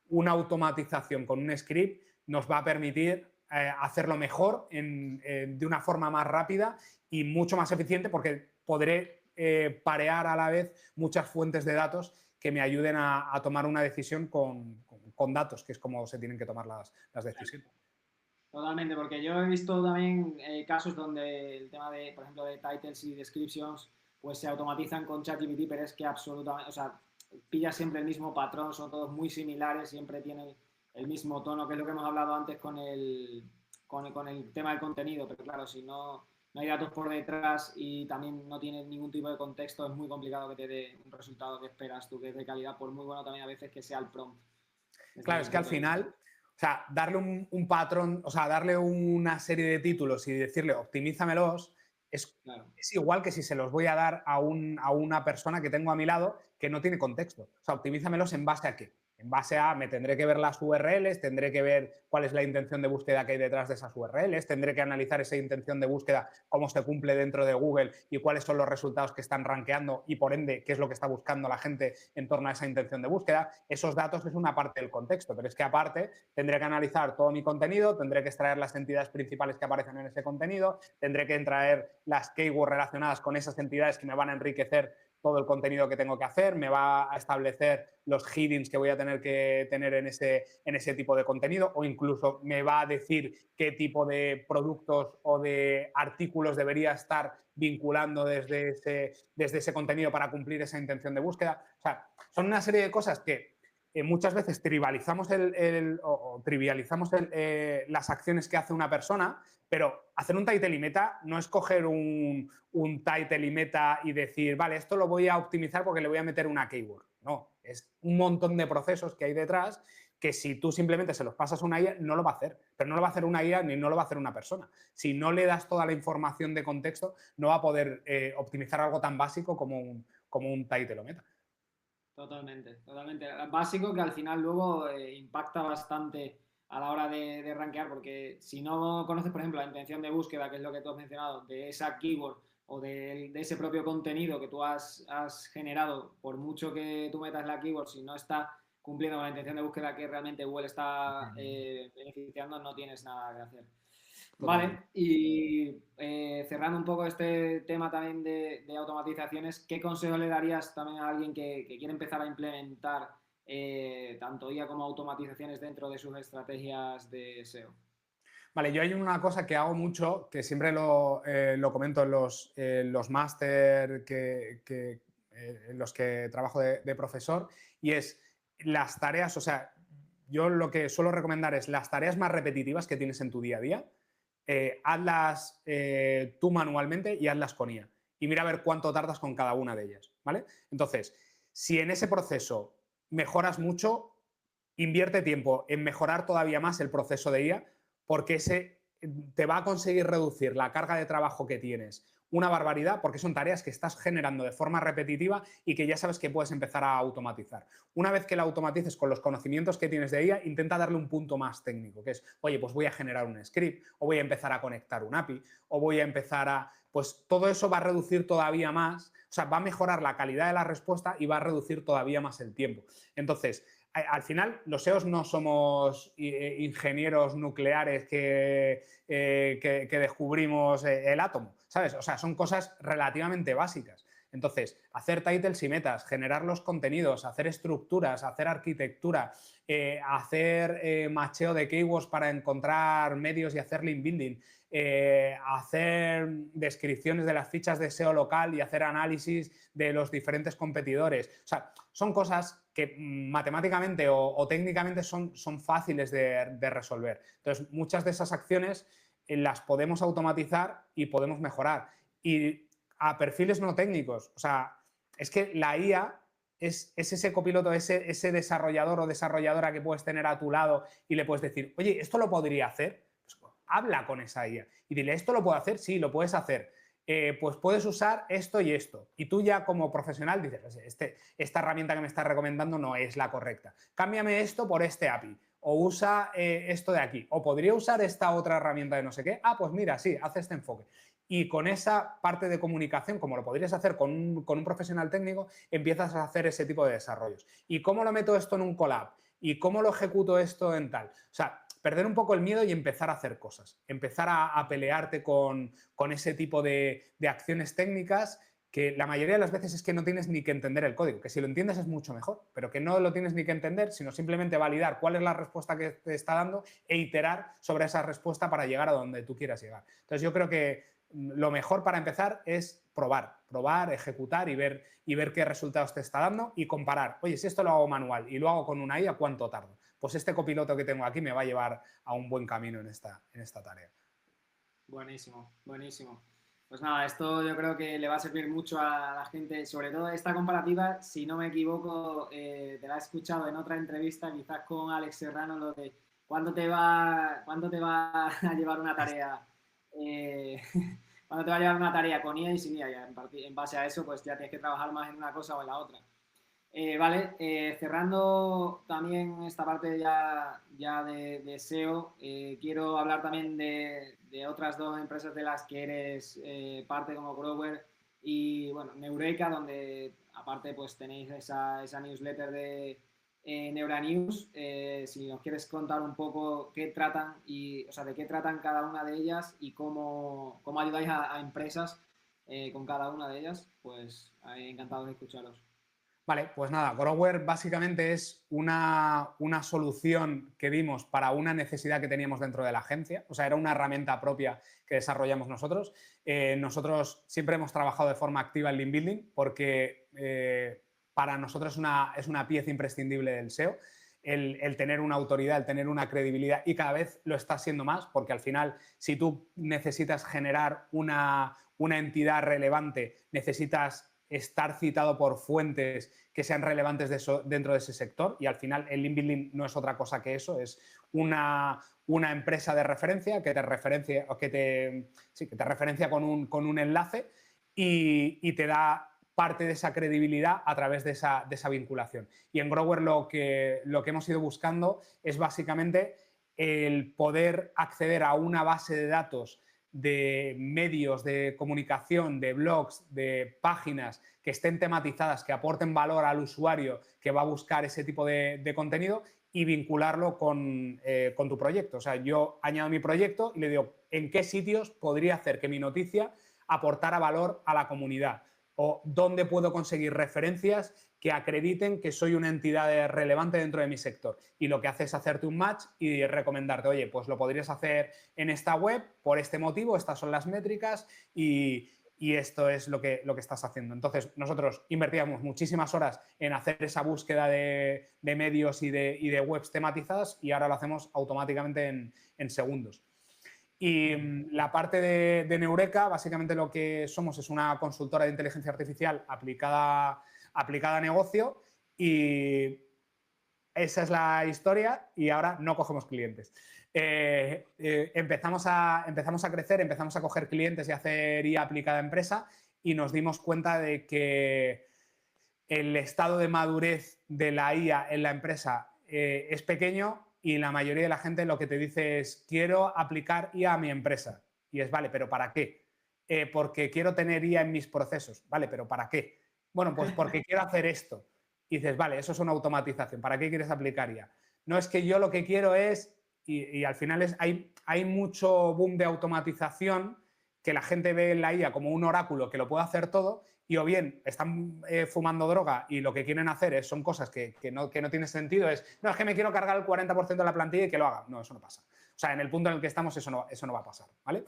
una automatización con un script nos va a permitir hacerlo mejor de una forma más rápida y mucho más eficiente porque podré parear a la vez muchas fuentes de datos que me ayuden a tomar una decisión con datos, que es como se tienen que tomar las decisiones. Totalmente, porque yo he visto también casos donde el tema de, por ejemplo, de titles y descriptions, pues se automatizan con ChatGPT, pero es que absolutamente, o sea, pilla siempre el mismo patrón, son todos muy similares, siempre tienen el mismo tono, que es lo que hemos hablado antes con el tema del contenido, pero claro, si no hay datos por detrás y también no tiene ningún tipo de contexto, es muy complicado que te dé un resultado que esperas tú, que es de calidad, por muy bueno también a veces que sea el prompt. Claro, es que al final, o sea, darle un patrón, o sea, darle una serie de títulos y decirle optimízamelos, Claro. es igual que si se los voy a dar a una persona que tengo a mi lado que no tiene contexto. O sea, optimízamelos en base a qué. En base a, me tendré que ver las URLs, tendré que ver cuál es la intención de búsqueda que hay detrás de esas URLs, tendré que analizar esa intención de búsqueda, cómo se cumple dentro de Google y cuáles son los resultados que están rankeando y, por ende, qué es lo que está buscando la gente en torno a esa intención de búsqueda. Esos datos es una parte del contexto, pero es que aparte tendré que analizar todo mi contenido, tendré que extraer las entidades principales que aparecen en ese contenido, tendré que extraer las keywords relacionadas con esas entidades que me van a enriquecer todo el contenido que tengo que hacer, me va a establecer los headings que voy a tener que tener en ese tipo de contenido, o incluso me va a decir qué tipo de productos o de artículos debería estar vinculando desde ese contenido para cumplir esa intención de búsqueda. O sea, son una serie de cosas que muchas veces trivializamos las acciones que hace una persona, pero hacer un title y meta no es coger un title y meta y decir, vale, esto lo voy a optimizar porque le voy a meter una keyword. No, es un montón de procesos que hay detrás que si tú simplemente se los pasas a una IA, no lo va a hacer. Pero no lo va a hacer una IA ni no lo va a hacer una persona. Si no le das toda la información de contexto, no va a poder optimizar algo tan básico como un title o meta. Totalmente, totalmente. Básico que al final luego impacta bastante a la hora de rankear, porque si no conoces, por ejemplo, la intención de búsqueda, que es lo que tú has mencionado, de esa keyword o de ese propio contenido que tú has generado, por mucho que tú metas la keyword, si no está cumpliendo con la intención de búsqueda que realmente Google está beneficiando, no tienes nada que hacer. Vale, y cerrando un poco este tema también de automatizaciones, ¿qué consejo le darías también a alguien que quiere empezar a implementar tanto IA como automatizaciones dentro de sus estrategias de SEO? Vale, yo hay una cosa que hago mucho, que siempre lo comento en los máster en los que trabajo de profesor, y es las tareas, o sea, yo lo que suelo recomendar es las tareas más repetitivas que tienes en tu día a día, hazlas tú manualmente y hazlas con IA. Y mira a ver cuánto tardas con cada una de ellas, ¿vale? Entonces, si en ese proceso mejoras mucho, invierte tiempo en mejorar todavía más el proceso de IA, porque ese te va a conseguir reducir la carga de trabajo que tienes una barbaridad, porque son tareas que estás generando de forma repetitiva y que ya sabes que puedes empezar a automatizar. Una vez que la automatices con los conocimientos que tienes de ella, intenta darle un punto más técnico, que es, oye, pues voy a generar un script, o voy a empezar a conectar un API, o voy a empezar a... Pues todo eso va a reducir todavía más, o sea, va a mejorar la calidad de la respuesta y va a reducir todavía más el tiempo. Entonces, al final, los SEOs no somos ingenieros nucleares que descubrimos el átomo, ¿sabes? O sea, son cosas relativamente básicas. Entonces, hacer titles y metas, generar los contenidos, hacer estructuras, hacer arquitectura, hacer macheo de keywords para encontrar medios y hacer link building, hacer descripciones de las fichas de SEO local y hacer análisis de los diferentes competidores. O sea, son cosas que matemáticamente o técnicamente son fáciles de resolver. Entonces, muchas de esas acciones las podemos automatizar y podemos mejorar. Y a perfiles no técnicos, o sea, es que la IA es ese copiloto, ese desarrollador o desarrolladora que puedes tener a tu lado y le puedes decir, oye, ¿esto lo podría hacer? Pues, habla con esa IA y dile, ¿esto lo puedo hacer? Sí, lo puedes hacer. Pues puedes usar esto y esto. Y tú ya como profesional dices, esta herramienta que me estás recomendando no es la correcta. Cámbiame esto por este API. O usa esto de aquí. O podría usar esta otra herramienta de no sé qué. Ah, pues mira, sí, hace este enfoque. Y con esa parte de comunicación, como lo podrías hacer con un profesional técnico, empiezas a hacer ese tipo de desarrollos. ¿Y cómo lo meto esto en un collab? ¿Y cómo lo ejecuto esto en tal? O sea, perder un poco el miedo y empezar a hacer cosas, empezar a pelearte con ese tipo de acciones técnicas que la mayoría de las veces es que no tienes ni que entender el código, que si lo entiendes es mucho mejor, pero que no lo tienes ni que entender, sino simplemente validar cuál es la respuesta que te está dando e iterar sobre esa respuesta para llegar a donde tú quieras llegar. Entonces yo creo que lo mejor para empezar es probar, ejecutar y ver qué resultados te está dando y comparar. Oye, si esto lo hago manual y lo hago con una IA, ¿cuánto tardo? Pues este copiloto que tengo aquí me va a llevar a un buen camino en esta tarea. Buenísimo, buenísimo. Pues nada, esto yo creo que le va a servir mucho a la gente, sobre todo esta comparativa, si no me equivoco, te la he escuchado en otra entrevista, quizás con Alex Serrano, lo de cuándo te va a llevar una tarea, eh, cuándo te va a llevar una tarea con IA y sin IA. En base a eso, pues ya tienes que trabajar más en una cosa o en la otra. Vale, cerrando también esta parte ya de SEO, quiero hablar también de otras dos empresas de las que eres parte como Grower y, bueno, Neureka, donde aparte pues tenéis esa newsletter de Neuranews. Si nos quieres contar un poco qué tratan o sea, de qué tratan cada una de ellas y cómo ayudáis a empresas con cada una de ellas, pues encantado de escucharos. Vale, pues nada, Grower básicamente es una solución que dimos para una necesidad que teníamos dentro de la agencia, o sea, era una herramienta propia que desarrollamos nosotros. Nosotros siempre hemos trabajado de forma activa en Link Building porque para nosotros es una pieza imprescindible del SEO. El tener una autoridad, el tener una credibilidad, y cada vez lo está siendo más, porque al final, si tú necesitas generar una entidad relevante, necesitas estar citado por fuentes que sean relevantes dentro de ese sector, y al final el link building no es otra cosa que eso, es una empresa de referencia que te referencia, o que te referencia con un enlace y te da parte de esa credibilidad a través de esa vinculación. Y en Grower lo que hemos ido buscando es básicamente el poder acceder a una base de datos de medios de comunicación, de blogs, de páginas que estén tematizadas, que aporten valor al usuario que va a buscar ese tipo de contenido, y vincularlo con tu proyecto. O sea, yo añado mi proyecto y le digo en qué sitios podría hacer que mi noticia aportara valor a la comunidad, o dónde puedo conseguir referencias que acrediten que soy una entidad relevante dentro de mi sector. Y lo que hace es hacerte un match y recomendarte, oye, pues lo podrías hacer en esta web por este motivo, estas son las métricas y esto es lo que estás haciendo. Entonces, nosotros invertíamos muchísimas horas en hacer esa búsqueda de medios y de webs tematizadas, y ahora lo hacemos automáticamente en segundos. Y la parte de Neureka, básicamente lo que somos es una consultora de inteligencia artificial aplicada a negocio, y esa es la historia, y ahora no cogemos clientes. Empezamos a crecer, empezamos a coger clientes y a hacer IA aplicada a empresa, y nos dimos cuenta de que el estado de madurez de la IA en la empresa es pequeño, y la mayoría de la gente lo que te dice es: quiero aplicar IA a mi empresa. Y es: vale, ¿pero para qué? Porque quiero tener IA en mis procesos. Vale, ¿pero para qué? Bueno, pues porque quiero hacer esto. Y dices: vale, eso es una automatización. ¿Para qué quieres aplicar IA? No, es que yo lo que quiero es... Y al final hay mucho boom de automatización, que la gente ve en la IA como un oráculo que lo puede hacer todo, y o bien están fumando droga y lo que quieren hacer son cosas que no tienen sentido. No, es que me quiero cargar el 40% de la plantilla y que lo haga. No, eso no pasa. O sea, en el punto en el que estamos eso no va a pasar, ¿vale?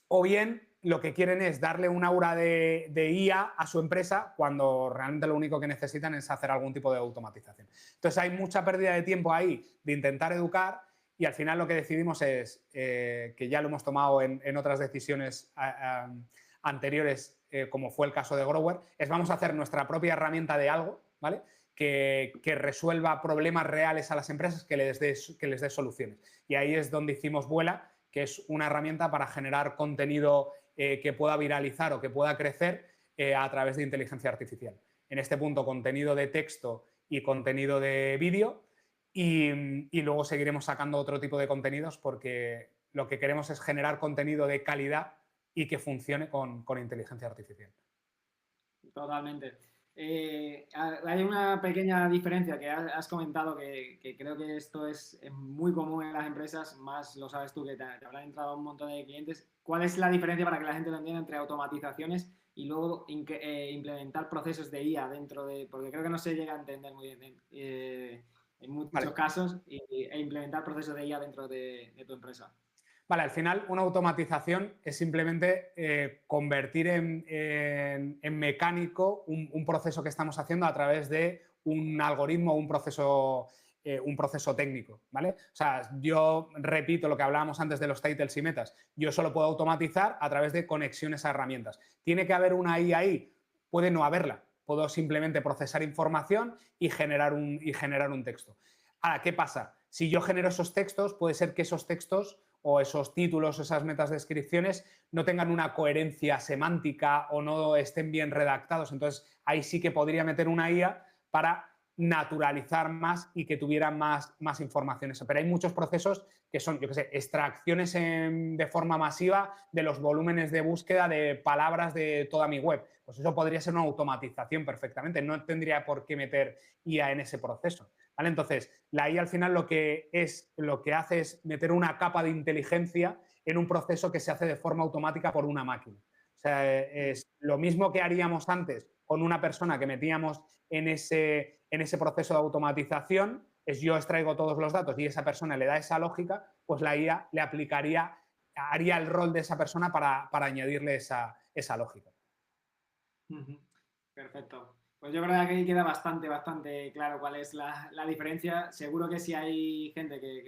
O bien lo que quieren es darle un aura de IA a su empresa, cuando realmente lo único que necesitan es hacer algún tipo de automatización. Entonces hay mucha pérdida de tiempo ahí de intentar educar, y al final lo que decidimos es, que ya lo hemos tomado en otras decisiones anteriores, como fue el caso de Grower, es: vamos a hacer nuestra propia herramienta de algo, ¿vale? Que resuelva problemas reales a las empresas, que les dé soluciones. Y ahí es donde hicimos Vuela, que es una herramienta para generar contenido que pueda viralizar o que pueda crecer a través de inteligencia artificial. En este punto, contenido de texto y contenido de vídeo, y luego seguiremos sacando otro tipo de contenidos, porque lo que queremos es generar contenido de calidad y que funcione con inteligencia artificial. Totalmente. Hay una pequeña diferencia que has comentado, que creo que esto es muy común en las empresas, más lo sabes tú, que te habrán entrado un montón de clientes. ¿Cuál es la diferencia, para que la gente lo entienda, entre automatizaciones y luego implementar procesos de IA dentro de...? Porque creo que no se llega a entender muy bien en muchos casos, e implementar procesos de IA dentro de tu empresa. Vale, al final una automatización es simplemente convertir en mecánico un proceso que estamos haciendo a través de un algoritmo o un proceso técnico, ¿vale? O sea, yo repito lo que hablábamos antes de los titles y metas. Yo solo puedo automatizar a través de conexiones a herramientas. ¿Tiene que haber una IA ahí? Puede no haberla. Puedo simplemente procesar información y generar un texto. Ahora, ¿qué pasa? Si yo genero esos textos, puede ser que esos textos o esos títulos, esas metadescripciones no tengan una coherencia semántica o no estén bien redactados. Entonces, ahí sí que podría meter una IA para naturalizar más y que tuvieran más información. Pero hay muchos procesos que son, yo qué sé, extracciones de forma masiva de los volúmenes de búsqueda de palabras de toda mi web. Pues eso podría ser una automatización perfectamente. No tendría por qué meter IA en ese proceso. ¿Vale? Entonces, la IA al final lo que hace es meter una capa de inteligencia en un proceso que se hace de forma automática por una máquina. O sea, es lo mismo que haríamos antes con una persona que metíamos en ese proceso de automatización, es yo extraigo todos los datos y esa persona le da esa lógica, pues la IA le haría el rol de esa persona para añadirle esa lógica. Perfecto. Pues yo creo que aquí queda bastante claro cuál es la diferencia. Seguro que si hay gente que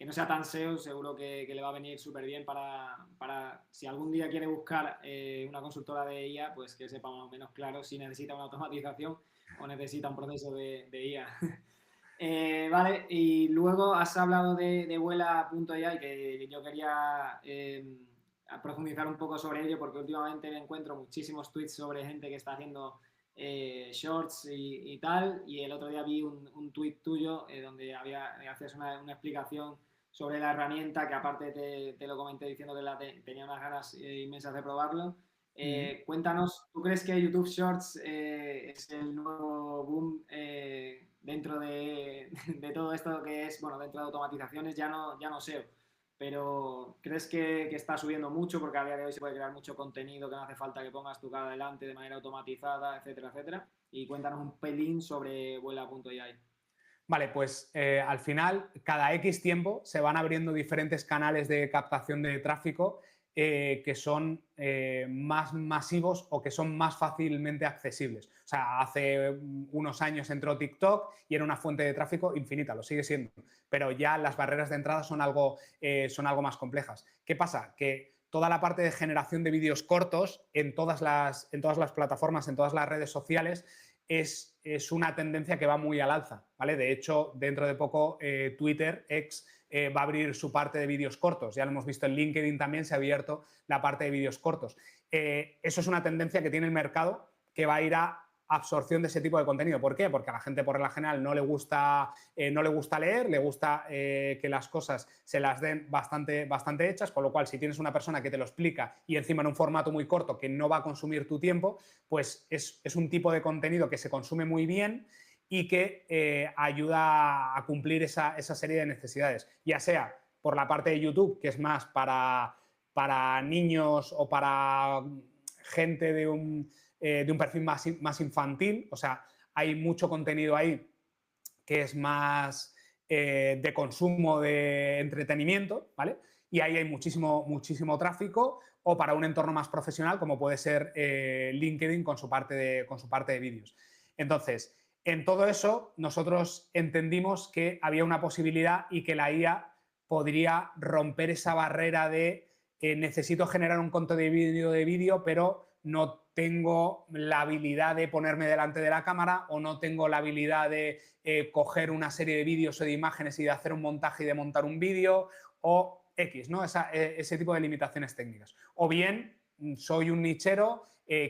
no sea tan SEO, seguro que le va a venir súper bien para si algún día quiere buscar una consultora de IA, pues que sepa más o menos claro si necesita una automatización o necesita un proceso de IA. Vale, y luego has hablado de Vuela.ai, que yo quería profundizar un poco sobre ello porque últimamente me encuentro muchísimos tweets sobre gente que está haciendo shorts y tal, y el otro día vi un tweet tuyo donde hacías una explicación sobre la herramienta que aparte te lo comenté diciendo que tenía unas ganas inmensas de probarlo. Cuéntanos, ¿tú crees que YouTube Shorts es el nuevo boom dentro de todo esto que es, bueno, dentro de automatizaciones, ya no SEO, pero crees que está subiendo mucho porque a día de hoy se puede crear mucho contenido que no hace falta que pongas tu cara delante de manera automatizada, etcétera, etcétera? Y cuéntanos un pelín sobre Vuela.ai. Vale, pues al final, cada X tiempo se van abriendo diferentes canales de captación de tráfico que son más masivos o que son más fácilmente accesibles. O sea, hace unos años entró TikTok y era una fuente de tráfico infinita, lo sigue siendo, pero ya las barreras de entrada son algo más complejas. ¿Qué pasa? Que toda la parte de generación de vídeos cortos en todas las plataformas, en todas las redes sociales, es una tendencia que va muy al alza, ¿vale? De hecho, dentro de poco Twitter, X, va a abrir su parte de vídeos cortos. Ya lo hemos visto en LinkedIn también, se ha abierto la parte de vídeos cortos. Eso es una tendencia que tiene el mercado que va a ir a absorción de ese tipo de contenido. ¿Por qué? Porque a la gente por regla general no le gusta leer, le gusta que las cosas se las den bastante hechas, con lo cual si tienes una persona que te lo explica y encima en un formato muy corto que no va a consumir tu tiempo, pues es un tipo de contenido que se consume muy bien y que ayuda a cumplir esa serie de necesidades, ya sea por la parte de YouTube, que es más para niños o para gente de un perfil más infantil, o sea, hay mucho contenido ahí que es más de consumo, de entretenimiento, ¿vale? Y ahí hay muchísimo tráfico, o para un entorno más profesional, como puede ser LinkedIn con su parte de vídeos. Entonces, en todo eso, nosotros entendimos que había una posibilidad y que la IA podría romper esa barrera de necesito generar un contenido de vídeo, pero no tengo la habilidad de ponerme delante de la cámara o no tengo la habilidad de coger una serie de vídeos o de imágenes y de hacer un montaje y de montar un vídeo o X, ¿no? Ese tipo de limitaciones técnicas. O bien, soy un nichero,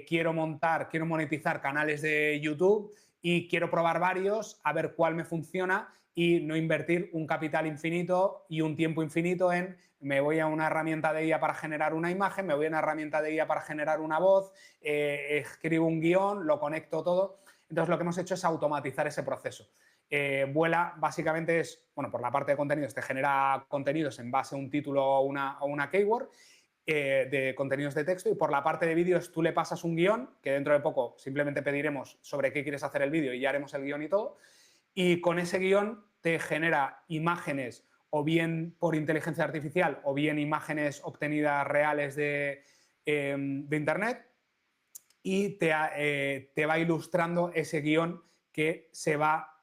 quiero monetizar canales de YouTube y quiero probar varios, a ver cuál me funciona y no invertir un capital infinito y un tiempo infinito en me voy a una herramienta de IA para generar una imagen, me voy a una herramienta de IA para generar una voz, escribo un guión, lo conecto todo. Entonces, lo que hemos hecho es automatizar ese proceso. Vuela básicamente es, bueno, por la parte de contenidos, te genera contenidos en base a un título o una keyword de contenidos de texto, y por la parte de vídeos tú le pasas un guión, que dentro de poco simplemente pediremos sobre qué quieres hacer el vídeo y ya haremos el guión y todo, y con ese guión te genera imágenes o bien por inteligencia artificial o bien imágenes obtenidas reales de internet, y te va ilustrando ese guión que se va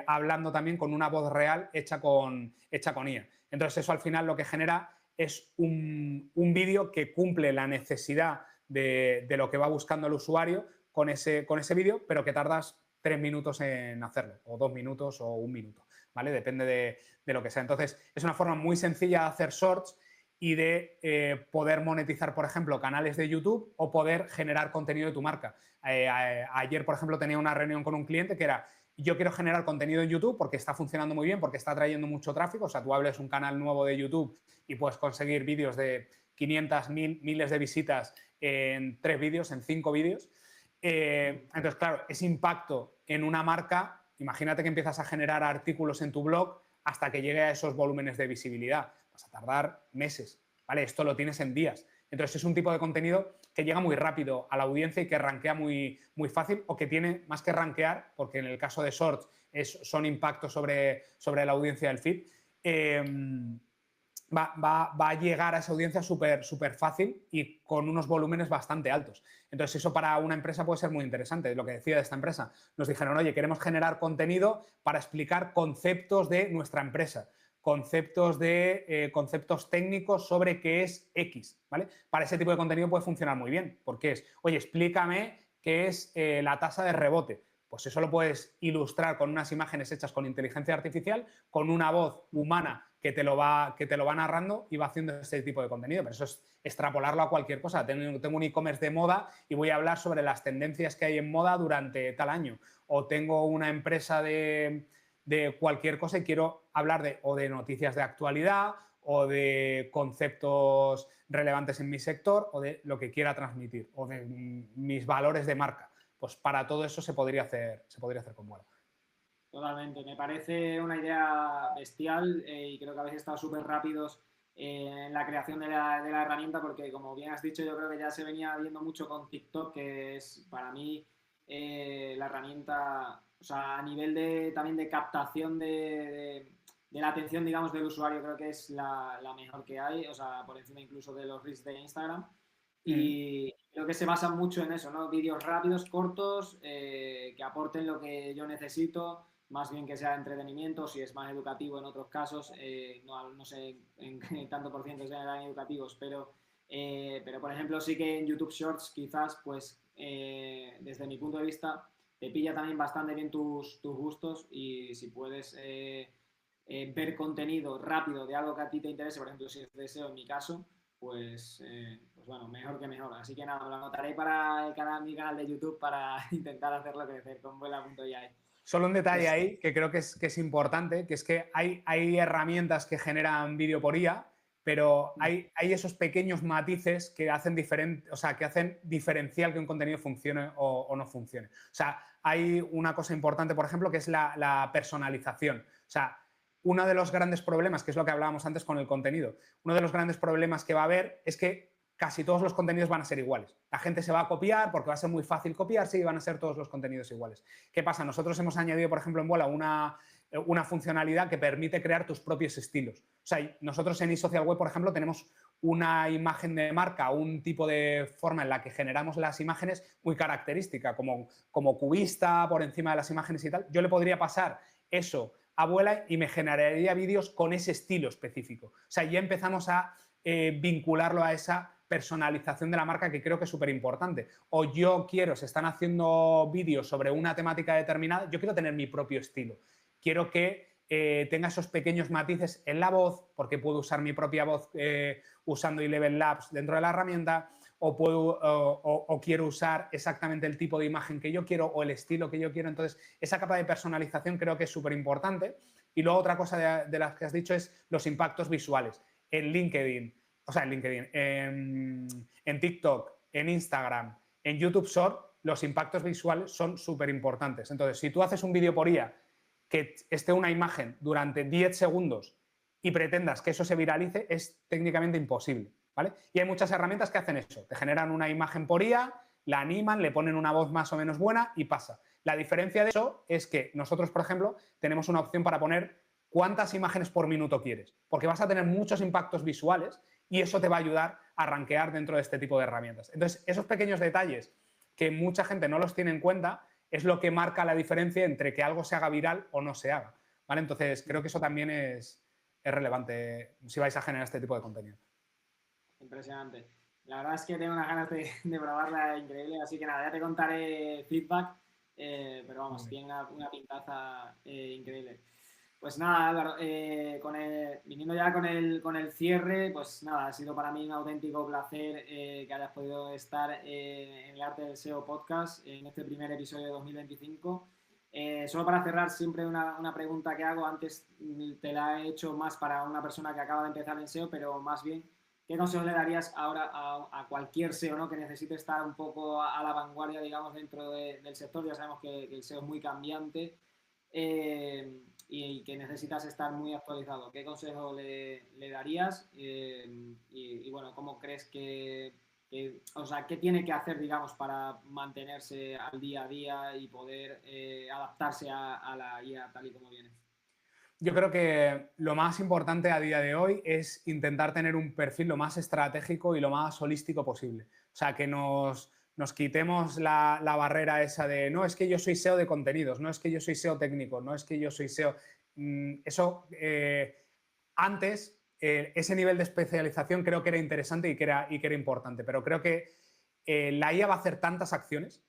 hablando también con una voz real hecha con IA. Entonces eso al final lo que genera es un vídeo que cumple la necesidad de lo que va buscando el usuario con ese vídeo, pero que tardas 3 minutos en hacerlo, o 2 minutos o 1 minuto. ¿vale? Depende de lo que sea. Entonces, es una forma muy sencilla de hacer shorts y de poder monetizar, por ejemplo, canales de YouTube o poder generar contenido de tu marca. Ayer, por ejemplo, tenía una reunión con un cliente que era: yo quiero generar contenido en YouTube porque está funcionando muy bien, porque está trayendo mucho tráfico. O sea, tú hables un canal nuevo de YouTube y puedes conseguir vídeos de 500, miles de visitas en 3 vídeos, en 5 vídeos. Entonces, claro, ese impacto en una marca, imagínate que empiezas a generar artículos en tu blog hasta que llegue a esos volúmenes de visibilidad. Vas a tardar meses, ¿vale? Esto lo tienes en días. Entonces, es un tipo de contenido que llega muy rápido a la audiencia y que rankea muy, muy fácil, o que tiene más que rankear, porque en el caso de Shorts son impactos sobre la audiencia del feed. Va a llegar a esa audiencia súper fácil y con unos volúmenes bastante altos. Entonces, eso para una empresa puede ser muy interesante. Lo que decía de esta empresa, nos dijeron: oye, queremos generar contenido para explicar conceptos de nuestra empresa, conceptos técnicos sobre qué es X, ¿vale? Para ese tipo de contenido puede funcionar muy bien, porque es: oye, explícame qué es la tasa de rebote. Pues eso lo puedes ilustrar con unas imágenes hechas con inteligencia artificial, con una voz humana que te lo va narrando y va haciendo este tipo de contenido. Pero eso es extrapolarlo a cualquier cosa. Tengo un e-commerce de moda y voy a hablar sobre las tendencias que hay en moda durante tal año. O tengo una empresa de cualquier cosa y quiero hablar de noticias de actualidad, o de conceptos relevantes en mi sector, o de lo que quiera transmitir, o de mis valores de marca. Pues para todo eso se podría hacer con Vuela. Totalmente, me parece una idea bestial y creo que habéis estado súper rápidos en la creación de la herramienta, porque como bien has dicho, yo creo que ya se venía viendo mucho con TikTok, que es para mí la herramienta, o sea, a nivel también de captación de la atención, digamos, del usuario, creo que es la mejor que hay, o sea, por encima incluso de los reels de Instagram. Y creo que se basa mucho en eso, ¿no? Vídeos rápidos, cortos, que aporten lo que yo necesito, más bien que sea entretenimiento. Si es más educativo en otros casos, no sé en qué tanto por ciento sean educativos, pero por ejemplo sí que en YouTube Shorts quizás, pues desde mi punto de vista, te pilla también bastante bien tus gustos, y si puedes ver contenido rápido de algo que a ti te interese, por ejemplo si es deseo en mi caso, pues bueno, mejor que mejor. Así que nada, me lo anotaré para mi canal de YouTube para intentar hacerlo crecer con vuela.ai. Solo un detalle Pues, ahí que creo que es importante, que es que hay herramientas que generan vídeo por IA, pero hay esos pequeños matices que hacen diferencial que un contenido funcione o no funcione. O sea, hay una cosa importante, por ejemplo, que es la personalización. O sea, uno de los grandes problemas, que es lo que hablábamos antes con el contenido, uno de los grandes problemas que va a haber es que casi todos los contenidos van a ser iguales. La gente se va a copiar porque va a ser muy fácil copiarse y van a ser todos los contenidos iguales. ¿Qué pasa? Nosotros hemos añadido, por ejemplo, en Vuela una funcionalidad que permite crear tus propios estilos. O sea, nosotros en eSocial Web, por ejemplo, tenemos una imagen de marca, un tipo de forma en la que generamos las imágenes muy característica, como cubista por encima de las imágenes y tal. Yo le podría pasar eso a Vuela y me generaría vídeos con ese estilo específico. O sea, ya empezamos a vincularlo a esa personalización de la marca, que creo que es súper importante. O se están haciendo vídeos sobre una temática determinada, yo quiero tener mi propio estilo. Quiero que tenga esos pequeños matices en la voz, porque puedo usar mi propia voz usando Eleven Labs dentro de la herramienta, o quiero usar exactamente el tipo de imagen que yo quiero o el estilo que yo quiero. Entonces, esa capa de personalización creo que es súper importante. Y luego otra cosa de las que has dicho es los impactos visuales. En LinkedIn, en TikTok, en Instagram, en YouTube Short, los impactos visuales son súper importantes. Entonces, si tú haces un vídeo por IA que esté una imagen durante 10 segundos y pretendas que eso se viralice, es técnicamente imposible, ¿vale? Y hay muchas herramientas que hacen eso. Te generan una imagen por IA, la animan, le ponen una voz más o menos buena y pasa. La diferencia de eso es que nosotros, por ejemplo, tenemos una opción para poner cuántas imágenes por minuto quieres, porque vas a tener muchos impactos visuales y eso te va a ayudar a rankear dentro de este tipo de herramientas. Entonces, esos pequeños detalles que mucha gente no los tiene en cuenta es lo que marca la diferencia entre que algo se haga viral o no se haga, ¿vale? Entonces, creo que eso también es relevante si vais a generar este tipo de contenido. impresionante. La verdad es que tengo unas ganas de probarla increíble, así que nada, ya te contaré feedback, pero vamos, tiene una pintaza increíble. Pues nada, Álvaro, viniendo ya con el cierre, pues nada, ha sido para mí un auténtico placer que hayas podido estar en el Arte del SEO podcast en este primer episodio de 2025. Solo para cerrar, siempre una pregunta que hago, antes te la he hecho más para una persona que acaba de empezar en SEO, pero más bien, ¿qué consejos le darías ahora a cualquier SEO, ¿no? Que necesite estar un poco a la vanguardia, digamos, dentro del sector? Ya sabemos que el SEO es muy cambiante. Y que necesitas estar muy actualizado. ¿Qué consejo le darías? Y bueno, ¿cómo crees o sea, qué tiene que hacer, digamos, para mantenerse al día a día y poder adaptarse a la IA tal y como viene? Yo creo que lo más importante a día de hoy es intentar tener un perfil lo más estratégico y lo más holístico posible. O sea, que nos quitemos la barrera esa de no es que yo soy SEO de contenidos, no es que yo soy SEO técnico, no es que yo soy SEO. Eso antes, ese nivel de especialización creo que era interesante y que era importante, pero creo que la IA va a hacer tantas acciones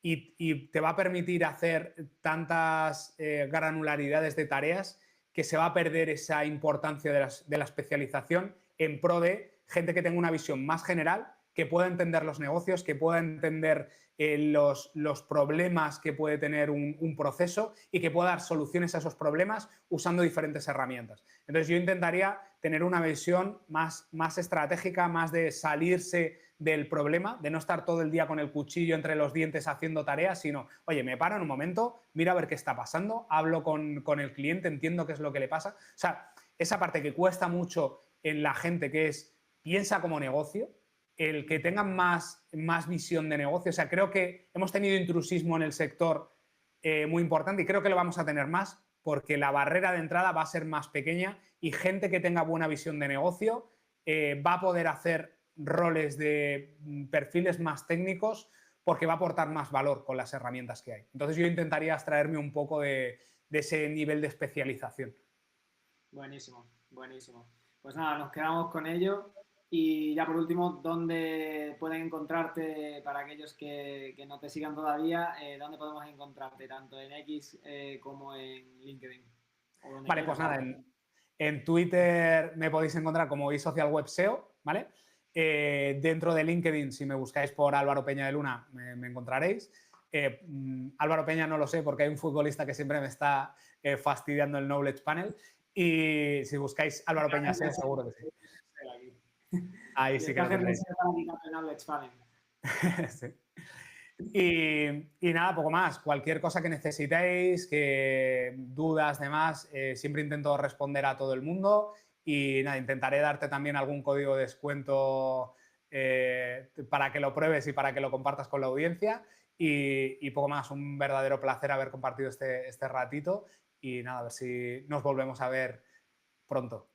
y te va a permitir hacer tantas granularidades de tareas que se va a perder esa importancia de la especialización en pro de gente que tenga una visión más general, que pueda entender los negocios, que pueda entender los problemas que puede tener un proceso y que pueda dar soluciones a esos problemas usando diferentes herramientas. Entonces yo intentaría tener una visión más estratégica, más de salirse del problema, de no estar todo el día con el cuchillo entre los dientes haciendo tareas, sino, oye, me paro en un momento, miro a ver qué está pasando, hablo con el cliente, entiendo qué es lo que le pasa. O sea, esa parte que cuesta mucho en la gente, que es piensa como negocio, el que tengan más visión de negocio. O sea, creo que hemos tenido intrusismo en el sector muy importante y creo que lo vamos a tener más porque la barrera de entrada va a ser más pequeña y gente que tenga buena visión de negocio va a poder hacer roles de perfiles más técnicos porque va a aportar más valor con las herramientas que hay. Entonces yo intentaría abstraerme un poco de ese nivel de especialización. Buenísimo, buenísimo. Pues nada, nos quedamos con ello. Y ya por último, ¿dónde pueden encontrarte para aquellos que no te sigan todavía? ¿Dónde podemos encontrarte? Tanto en X como en LinkedIn. Vale, pues nada, en Twitter me podéis encontrar como eSocialWebSEO, ¿vale? Dentro de LinkedIn, si me buscáis por Álvaro Peña de Luna, me encontraréis. Álvaro Peña no lo sé porque hay un futbolista que siempre me está fastidiando el Knowledge Panel. Y si buscáis Álvaro Peña SEO, seguro que sí. Ahí sí que lo tendréis. Sí. Y nada, poco más. Cualquier cosa que necesitéis, que dudas, demás, siempre intento responder a todo el mundo. Y nada, intentaré darte también algún código de descuento para que lo pruebes y para que lo compartas con la audiencia. Y poco más, un verdadero placer haber compartido este ratito. Y nada, a ver si nos volvemos a ver pronto.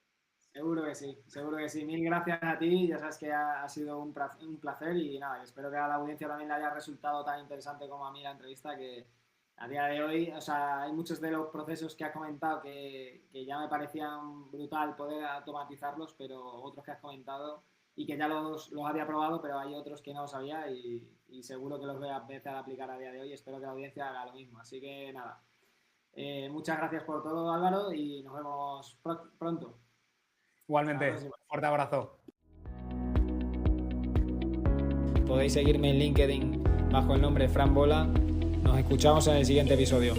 Seguro que sí, seguro que sí. Mil gracias a ti, ya sabes que ha sido un placer y nada, espero que a la audiencia también le haya resultado tan interesante como a mí la entrevista, que a día de hoy, o sea, hay muchos de los procesos que has comentado que ya me parecían brutal poder automatizarlos, pero otros que has comentado y que ya los había probado, pero hay otros que no sabía y seguro que los voy a empezar a aplicar a día de hoy. Espero que la audiencia haga lo mismo. Así que nada, muchas gracias por todo, Álvaro, y nos vemos pronto. Igualmente, fuerte abrazo. Podéis seguirme en LinkedIn bajo el nombre Fran Bola. Nos escuchamos en el siguiente episodio.